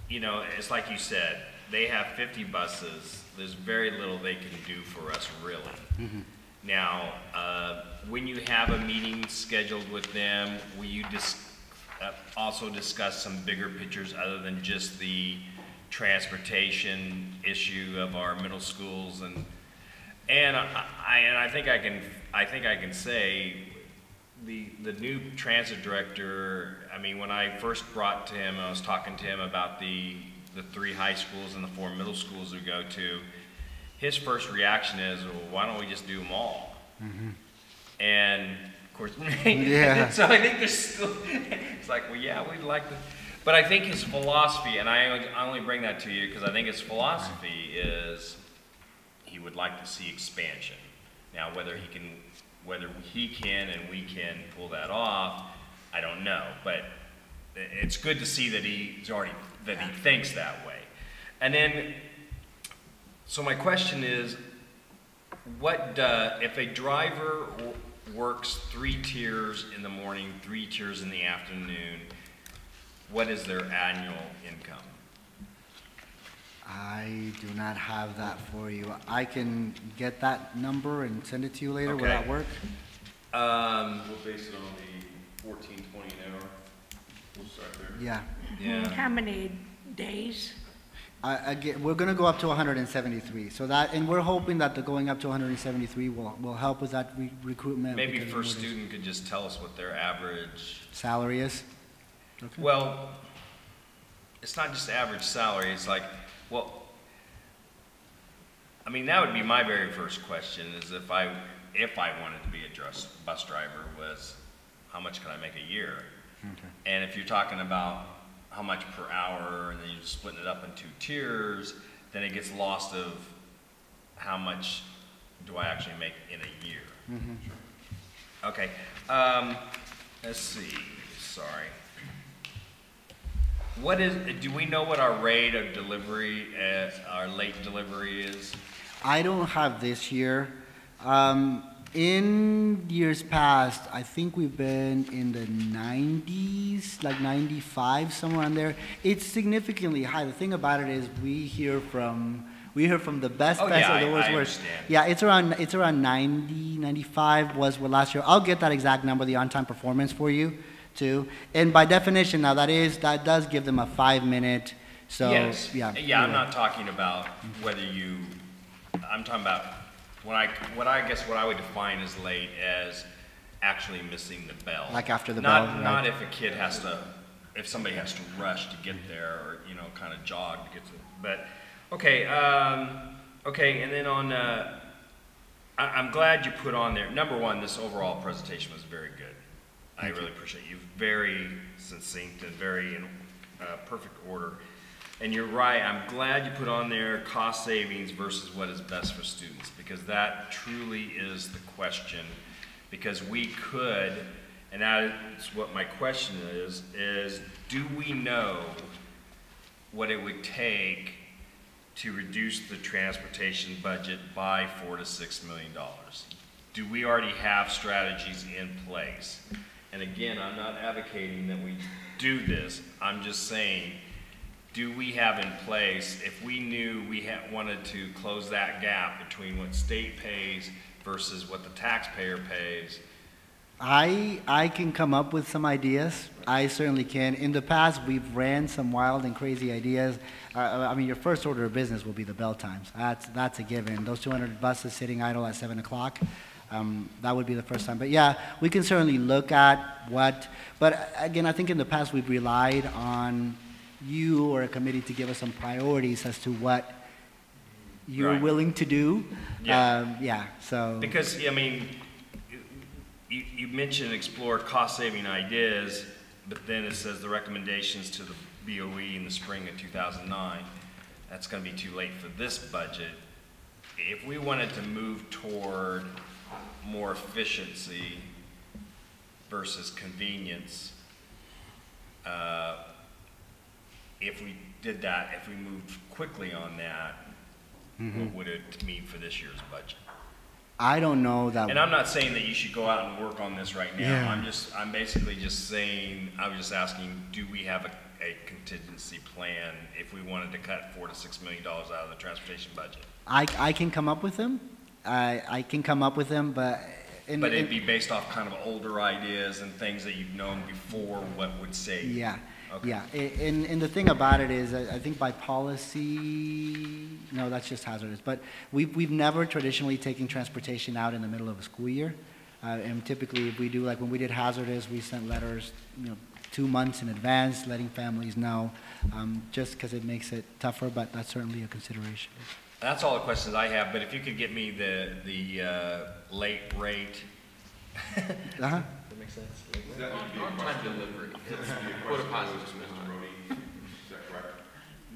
S6: you know, it's like you said, they have 50 buses. There's very little they can do for us, really. Now, when you have a meeting scheduled with them, will you also discuss some bigger pictures other than just the transportation issue of our middle schools? And I think I can say the new transit director, I mean, when I first brought to him, I was talking to him about the 3 high schools and the 4 middle schools we go to. His first reaction is, well, why don't we just do them all? And of course,
S3: Yeah.
S6: so I think there's still, it's like, well, yeah, we'd like to, but I think his philosophy, and I only bring that to you because I think his philosophy is he would like to see expansion. Now, whether he can and we can pull that off, I don't know, but it's good to see that he thinks that way. And then, so my question is, if a driver works 3 tiers in the morning, 3 tiers in the afternoon, what is their annual income?
S3: I do not have that for you. I can get that number and send it to you later.
S6: Okay.
S3: Will that work?
S2: We'll base it on the 14.20 an hour. We'll start there.
S3: Yeah.
S6: Yeah.
S7: How many days?
S3: We're going to go up to 173. So that, and we're hoping that the going up to 173 will help with that recruitment.
S6: Maybe
S3: because
S6: first
S3: more days.
S6: student could just tell us what their average,
S3: Salary is? Okay.
S6: well, it's not just average salary, it's like, well, I mean, that would be my very first question, is if I wanted to be a bus driver, was how much can I make a year?
S3: Okay.
S6: And if you're talking about how much per hour, and then you're splitting it up in 2 tiers, then it gets lost of how much do I actually make in a year. Okay, let's see, sorry. Do we know what our rate of delivery, our late delivery is?
S3: I don't have this year. In years past, I think we've been in the 90s, like 95, somewhere on there. It's significantly high. The thing about it is we hear from the best
S6: Oh, yeah,
S3: or the worst.
S6: I understand.
S3: Yeah, it's around 90, 95 was what last year. I'll get that exact number, the on-time performance for you too. And by definition now, that does give them a 5-minute. So
S6: Yes.
S3: yeah.
S6: Yeah, I'm not talking about whether I'm talking about what I would define as late as actually missing the bell.
S3: Like after the bell, right.
S6: Not if if somebody has to rush to get there, or, you know, kind of jog to get to, but, okay, okay, and then on, I'm glad you put on there, number one, this overall presentation was very good. I really appreciate you. Very succinct and very in perfect order. And you're right, I'm glad you put on there cost savings versus what is best for students, because that truly is the question. Because we could, and that is what my question is do we know what it would take to reduce the transportation budget by $4 to $6 million? Do we already have strategies in place? And again, I'm not advocating that we do this, I'm just saying, do we have in place, if we knew we wanted to close that gap between what state pays versus what the taxpayer pays?
S3: I can come up with some ideas. I certainly can. In the past, we've ran some wild and crazy ideas. I mean, your first order of business will be the bell times. That's a given. Those 200 buses sitting idle at 7 o'clock, that would be the first time. But yeah, we can certainly look at but again, I think in the past we've relied on you or a committee to give us some priorities as to what you're
S6: Right.
S3: willing to do.
S6: Yeah.
S3: So.
S6: Because, I mean, you mentioned explore cost-saving ideas, but then it says the recommendations to the BOE in the spring of 2009. That's going to be too late for this budget. If we wanted to move toward more efficiency versus convenience, if we did that, if we moved quickly on that, what would it mean for this year's budget?
S3: I don't know that.
S6: And I'm not saying that you should go out and work on this right now.
S3: Yeah.
S6: I'm basically just saying, I was just asking, do we have a contingency plan if we wanted to cut $4 to $6 million out of the transportation budget?
S3: I can come up with them. I can come up with them, but...
S6: But it'd be based off kind of older ideas and things that you've known before what would save.
S3: Yeah.
S6: Okay.
S3: Yeah, and the thing about it is, I think by policy, no, that's just hazardous, but we've never traditionally taken transportation out in the middle of a school year. And typically, if we do, like when we did hazardous, we sent letters, 2 months in advance, letting families know, just because it makes it tougher, but that's certainly a consideration.
S6: That's all the questions I have, but if you could get me the late rate.
S3: Uh-huh.
S9: That makes sense.
S2: On-time delivery. What a positive, Mr. Rhodey. Is that correct?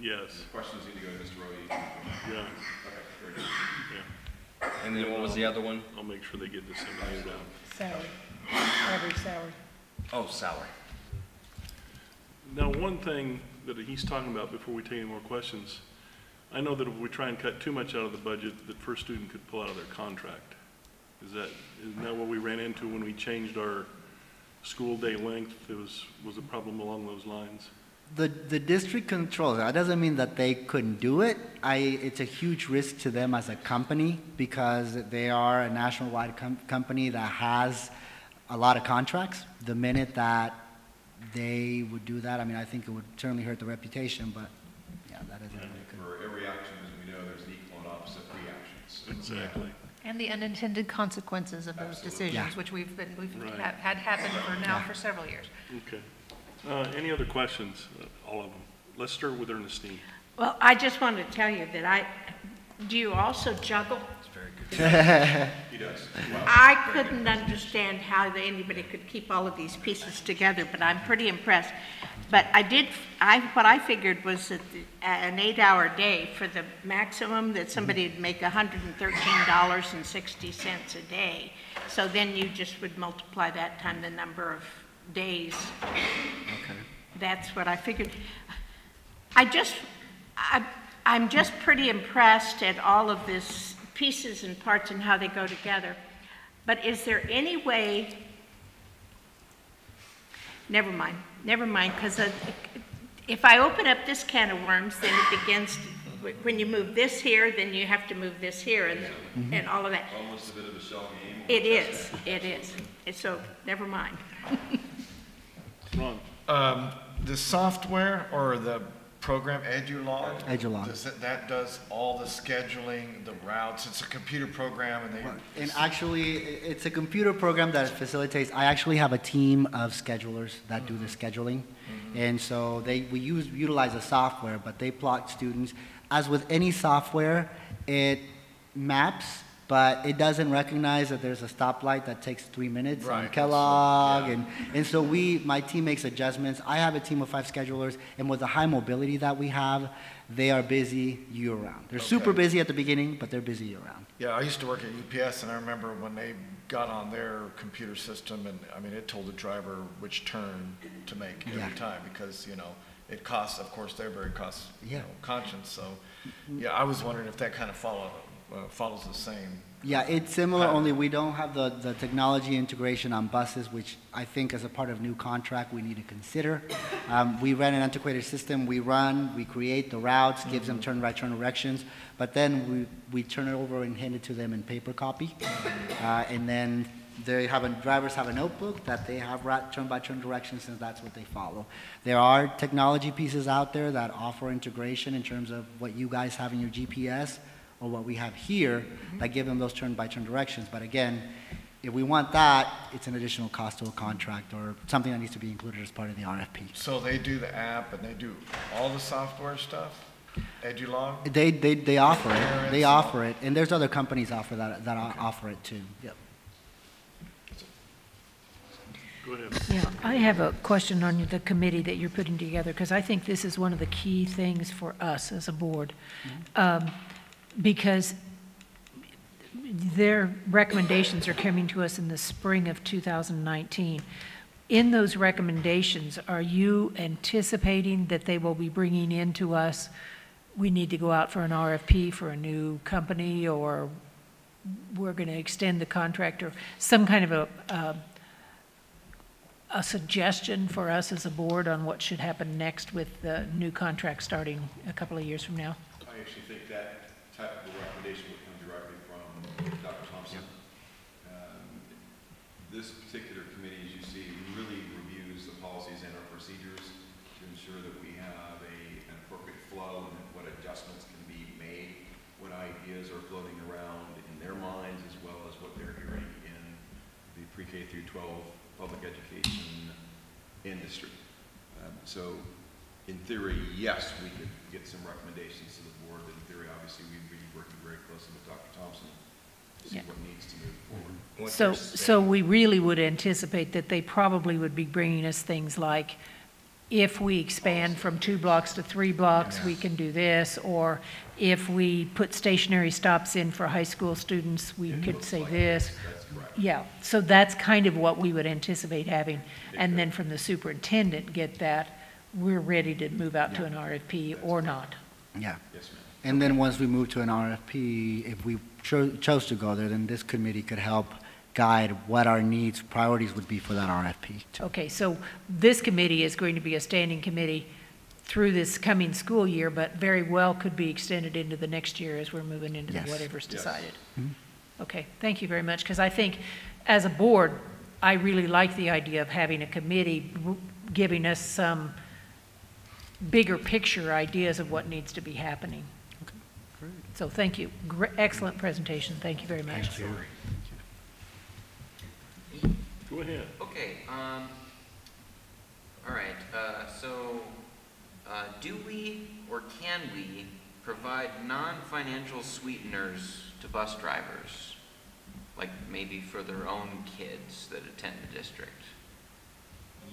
S1: Yes,
S2: Questions need to go to Mr. Rhodey.
S1: yeah,
S2: Okay, very good.
S1: yeah.
S6: And then what was the other one?
S1: I'll make sure they get disseminated out.
S5: Salary, average salary.
S6: Oh, salary.
S1: Now, one thing that he's talking about before we take any more questions, I know that if we try and cut too much out of the budget, that First Student could pull out of their contract. Isn't that what we ran into when we changed our school day length? It was a problem along those lines.
S3: The district controls it. That doesn't mean that they couldn't do it. It's a huge risk to them as a company because they are a national-wide company that has a lot of contracts. The minute that they would do that, I mean, I think it would certainly hurt the reputation, but yeah, that isn't really good.
S2: For every action, as we know, there's an equal and opposite reactions. So,
S1: Exactly.
S4: And the unintended consequences of those decisions,
S3: Yeah.
S4: which we've
S1: Right.
S4: had happen for several years.
S1: Okay. Any other questions? All of them. Let's start with Ernestine.
S7: Well, I just want to tell you that do you also juggle?
S6: It's very good.
S2: He does. Wow.
S7: I couldn't understand how anybody could keep all of these pieces together, but I'm pretty impressed. But what I figured was that an 8-hour day for the maximum that somebody would make $113.60 a day. So then you just would multiply that times the number of days.
S3: Okay.
S7: That's what I figured. I'm just pretty impressed at all of this pieces and parts and how they go together. But is there any way, never mind, because if I open up this can of worms, then it begins, when you move this here, then you have to move this here and all of that.
S2: Almost a bit of a shell game.
S7: It is. And so, never mind.
S1: Ron?
S10: The software or the program, EduLog?
S3: EduLog.
S10: That does all the scheduling, the routes. It's a computer program and they...
S3: And actually, it's a computer program that facilitates, I actually have a team of schedulers that do the scheduling. And so we utilize the software, but they plot students. As with any software, it maps, but it doesn't recognize that there's a stoplight that takes 3 minutes on
S10: Right,
S3: Kellogg.
S10: yeah.
S3: And so my team makes adjustments. I have a team of 5 schedulers, and with the high mobility that we have, they are busy year-round. They're super busy at the beginning, but they're busy year-round.
S10: Yeah, I used to work at UPS, and I remember when they got on their computer system, and I mean, it told the driver which turn to make every time because, it costs, of course, they're very cost conscious. So, yeah, I was wondering if that kind of follows the same.
S3: Yeah, it's similar, only we don't have the technology integration on buses, which I think as a part of new contract we need to consider. We ran an antiquated system. We create the routes, gives them turn-by turn directions, but then we turn it over and hand it to them in paper copy. And then drivers have a notebook that they have turn-by-turn directions, since that's what they follow. There are technology pieces out there that offer integration in terms of what you guys have in your GPS or what we have here that give them those turn-by-turn directions. But again, if we want that, it's an additional cost to a contract or something that needs to be included as part of the RFP.
S10: So they do the app and they do all the software stuff? EduLog?
S3: They offer it. They offer it. And there's other companies offer that offer it too. Yep.
S1: Go ahead.
S5: Yeah, I have a question on the committee that you're putting together, because I think this is one of the key things for us as a board. Because their recommendations are coming to us in the spring of 2019. In those recommendations, are you anticipating that they will be bringing in to us, we need to go out for an RFP for a new company, or we're going to extend the contract, or some kind of a suggestion for us as a board on what should happen next with the new contract starting a couple of years from now?
S2: I actually think that type of recommendation would come directly from Dr. Thompson. This particular committee, as you see, really reviews the policies and our procedures to ensure that we have an appropriate flow and what adjustments can be made, what ideas are floating around in their minds, as well as what they're hearing in the pre-K through 12 public education industry. So in theory, yes, we could get some recommendations to the board, but in theory, obviously, we'd be working very closely with Dr. Thompson to see what needs to move forward.
S5: So we really would anticipate that they probably would be bringing us things like, if we expand from 2 blocks to 3 blocks, we can do this, or if we put stationary stops in for high school students, we could say this. Yeah, so that's kind of what we would anticipate having, and then from the superintendent get that, we're ready to move out to an RFP or not.
S3: Yeah.
S2: Yes, ma'am.
S3: And then once we move to an RFP, if we chose to go there, then this committee could help guide what our needs, priorities would be for that RFP.
S5: Okay, so this committee is going to be a standing committee through this coming school year, but very well could be extended into the next year as we're moving into
S3: Yes.
S5: the whatever's
S2: Yes.
S5: decided.
S3: Mm-hmm.
S5: Okay, thank you very much, because I think as a board, I really like the idea of having a committee giving us some bigger picture ideas of what needs to be happening.
S3: Okay, great.
S5: So thank you. Excellent presentation. Thank you very much.
S3: Thank you.
S1: Go ahead.
S9: Okay, all right, do we or can we provide non-financial sweeteners to bus drivers? Like maybe for their own kids that attend the district?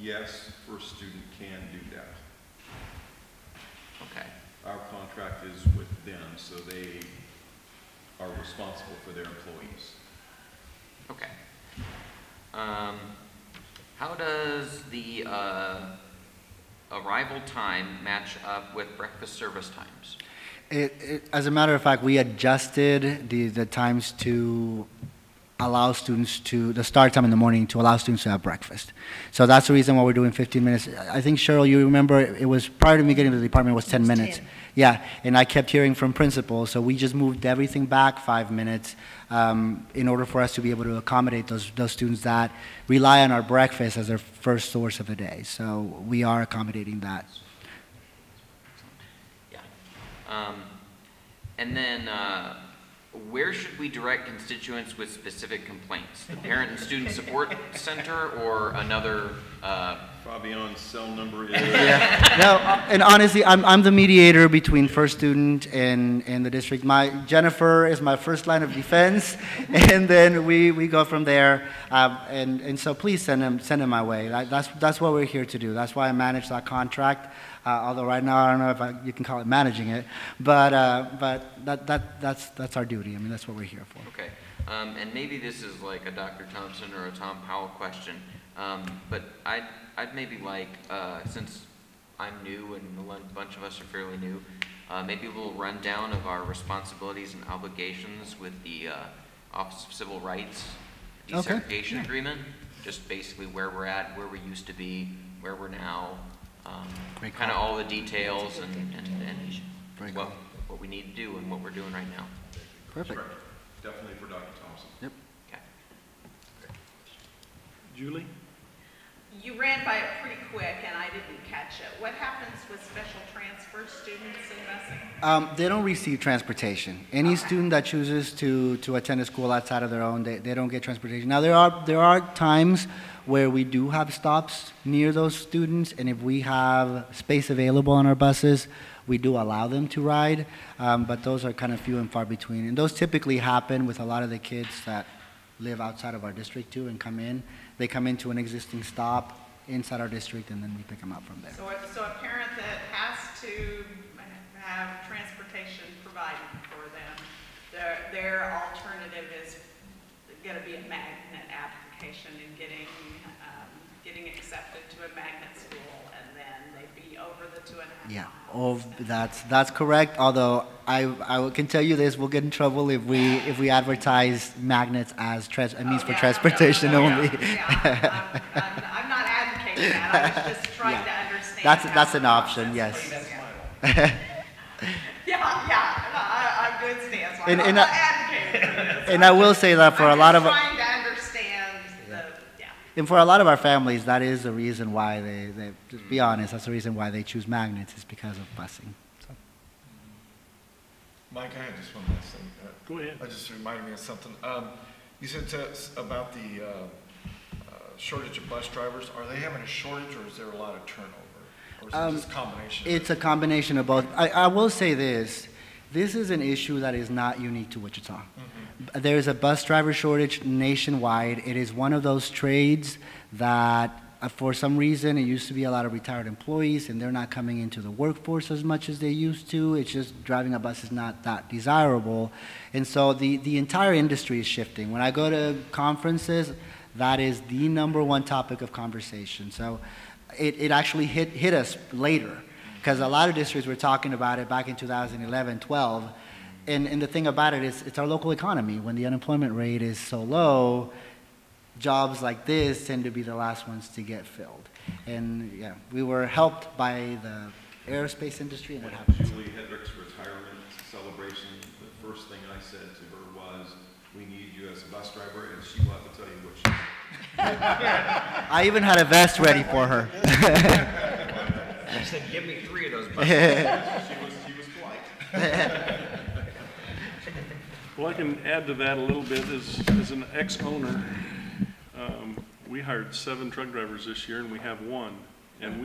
S2: Yes, First Student can do that.
S9: Okay.
S2: Our contract is with them, so they are responsible for their employees.
S9: Okay. How does the arrival time match up with breakfast service times?
S3: As a matter of fact, we adjusted the times to allow students to, the start time in the morning to allow students to have breakfast. So that's the reason why we're doing 15 minutes. I think, Cheryl, you remember it was, prior to me getting to the department, it was 10 minutes.
S5: 10.
S3: Yeah, and I kept hearing from principals, so we just moved everything back 5 minutes in order for us to be able to accommodate those students that rely on our breakfast as their first source of the day. So we are accommodating that.
S9: Yeah. And then, where should we direct constituents with specific complaints? The Parent and Student Support Center or another?
S2: Fabian's cell number is...
S3: Yeah. No, and honestly, I'm the mediator between First Student and the district. Jennifer is my first line of defense, and then we go from there. And so please send them my way. That's what we're here to do. That's why I manage that contract. Although right now I don't know if you can call it managing it, but that's our duty. I mean, that's what we're here for.
S9: Okay, and maybe this is like a Dr. Thompson or a Tom Powell question, but I'd maybe like, since I'm new and a bunch of us are fairly new, maybe a little rundown of our responsibilities and obligations with the Office of Civil Rights desegregation agreement. Just basically where we're at, where we used to be, where we're now. Kind of all the details and what we need to do and what we're doing right now.
S3: Perfect.
S2: Correct. Definitely for Dr. Thompson.
S3: Yep.
S9: Okay.
S1: Julie?
S8: You ran by it pretty quick and I didn't catch it. What happens with special transfer students in Messing?
S3: They don't receive transportation. Any student that chooses to attend a school outside of their own, they don't get transportation. Now, there are times where we do have stops near those students, and if we have space available on our buses, we do allow them to ride, but those are kind of few and far between. And those typically happen with a lot of the kids that live outside of our district too and come in. They come into an existing stop inside our district, and then we pick them up from there.
S8: So a parent that has to have transportation provided for them their alternative is gonna be a magnet application and getting accepted to a magnet school, and then they'd be over the 2.5
S3: Yeah,
S8: miles.
S3: that's correct, although I can tell you this, we'll get in trouble if we advertise magnets as means for transportation only.
S8: I'm not advocating that, I was just trying to understand.
S3: That's an option, yes.
S8: I'm good stance. I'm not advocating for this.
S3: And I will say that for a lot of,
S8: I'm just trying to understand
S3: and for a lot of our families, that is the reason why they just be honest, that's the reason why they choose magnets, is because of busing. So.
S10: Mike, I had just one last thing.
S1: Go ahead.
S10: That just reminded me of something. You said to us about the shortage of bus drivers. Are they having a shortage, or is there a lot of turnover? Or is it just a combination?
S3: It's a combination of both. I will say this. This is an issue that is not unique to Wichita. Mm-hmm. There is a bus driver shortage nationwide. It is one of those trades that, for some reason, it used to be a lot of retired employees, and they're not coming into the workforce as much as they used to. It's just driving a bus is not that desirable. And so the entire industry is shifting. When I go to conferences, that is the #1 topic of conversation. So it actually hit us later, because a lot of districts were talking about it back in 2011, 12. And the thing about it is it's our local economy. When the unemployment rate is so low, jobs like this tend to be the last ones to get filled. And yeah, we were helped by the aerospace industry and what happened.
S2: Julie Hedrick's retirement celebration, the first thing I said to her was, "We need you as a bus driver," and she will have to tell you what she said.
S3: I even had a vest ready for her.
S6: She said, "Give me 3 of those buses."
S2: She was polite.
S1: Well, I can add to that a little bit. As an ex-owner, we hired 7 truck drivers this year, and we have 1. And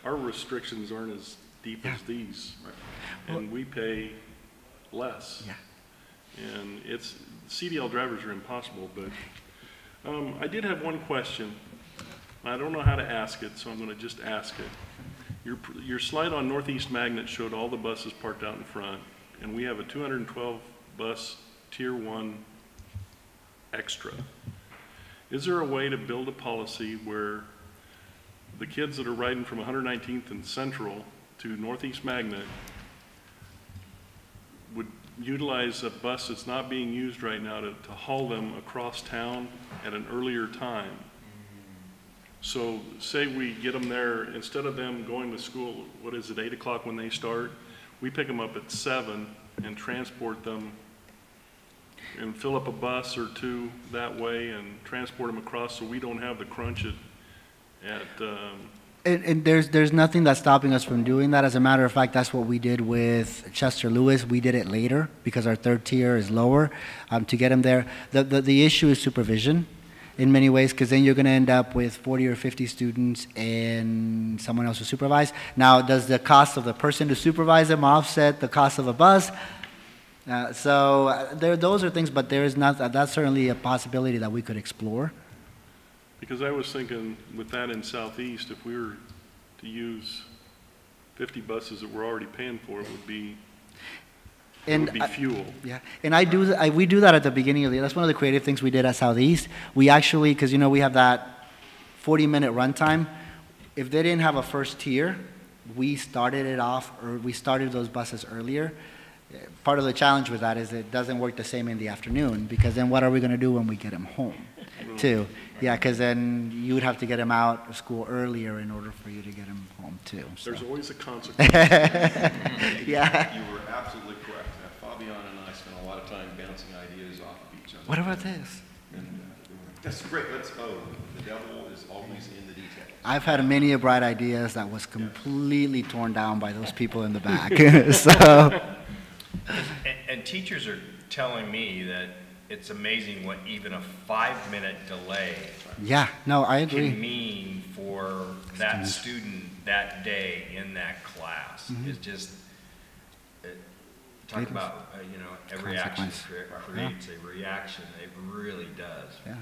S1: our restrictions aren't as deep as these. Right. And we pay less. Yeah. And CDL drivers are impossible, but I did have one question. I don't know how to ask it, so I'm going to just ask it. Your slide on Northeast Magnet showed all the buses parked out in front, and we have a 212 bus Tier 1 extra. Is there a way to build a policy where the kids that are riding from 119th and Central to Northeast Magnet would utilize a bus that's not being used right now to haul them across town at an earlier time? So say we get them there, instead of them going to school, 8 o'clock when they start, we pick them up at 7 and transport them and fill up a bus or 2 that way and transport them across, so we don't have the crunch
S3: And there's nothing that's stopping us from doing that. As a matter of fact, that's what we did with Chester Lewis. We did it later because our 3rd tier is lower to get them there. The issue is supervision in many ways, because then you're going to end up with 40 or 50 students and someone else to supervise. Now, does the cost of the person to supervise them offset the cost of a bus? Those are things, but that's certainly a possibility that we could explore.
S1: Because I was thinking with that in Southeast, if we were to use 50 buses that we're already paying for, it would be fuel.
S3: Yeah, and we do that at the beginning of the year. That's one of the creative things we did at Southeast. We actually, because we have that 40-minute runtime. If they didn't have a first tier, we started those buses earlier. Part of the challenge with that is it doesn't work the same in the afternoon, because then what are we going to do when we get them home, too? Yeah, because then you would have to get them out of school earlier in order for you to get them home, too. So.
S1: There's always a consequence.
S3: Yeah.
S2: You were absolutely correct. Fabian and I spent a lot of time bouncing ideas off of each other.
S3: What about this?
S2: And, that's great. The devil is always in the details.
S3: I've had many bright ideas that was completely torn down by those people in the back. So.
S6: And teachers are telling me that it's amazing what even a 5-minute delay
S3: I agree.
S6: can mean for that student that day in that class.
S3: Mm-hmm.
S6: It's just, talk about, every action creates a reaction. It really does.
S3: Yeah.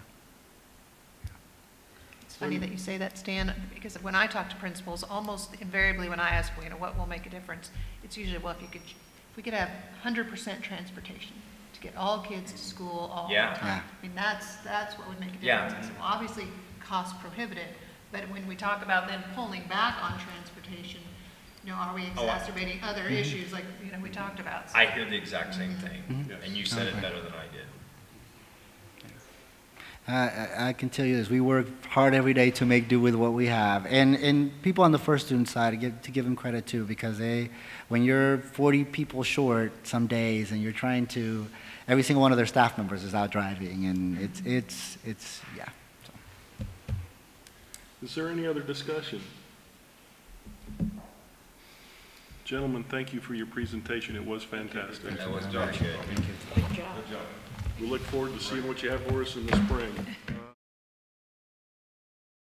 S4: It's funny that you say that, Stan, because when I talk to principals, almost invariably when I ask, what will make a difference, it's usually, if we could have 100% transportation. to get all kids to school all the
S6: Yeah.
S4: time.
S3: Yeah.
S4: I mean, that's what would make a
S6: Yeah.
S4: difference. Well, obviously, cost prohibitive, but when we talk about then pulling back on transportation, you know, are we exacerbating other issues like, you know, we talked about? So-
S6: I hear the exact same thing, and you said it better than I did.
S3: I can tell you this, we work hard every day to make do with what we have. And people on the first student side, to give them credit too, because when you're 40 people short some days and you're trying to, every single one of their staff members is out driving, and it's yeah. So.
S1: Is there any other discussion? Gentlemen, thank you for your presentation. It was fantastic.
S6: That was very good.
S7: Good job.
S1: We look forward to seeing what you have for us in the spring.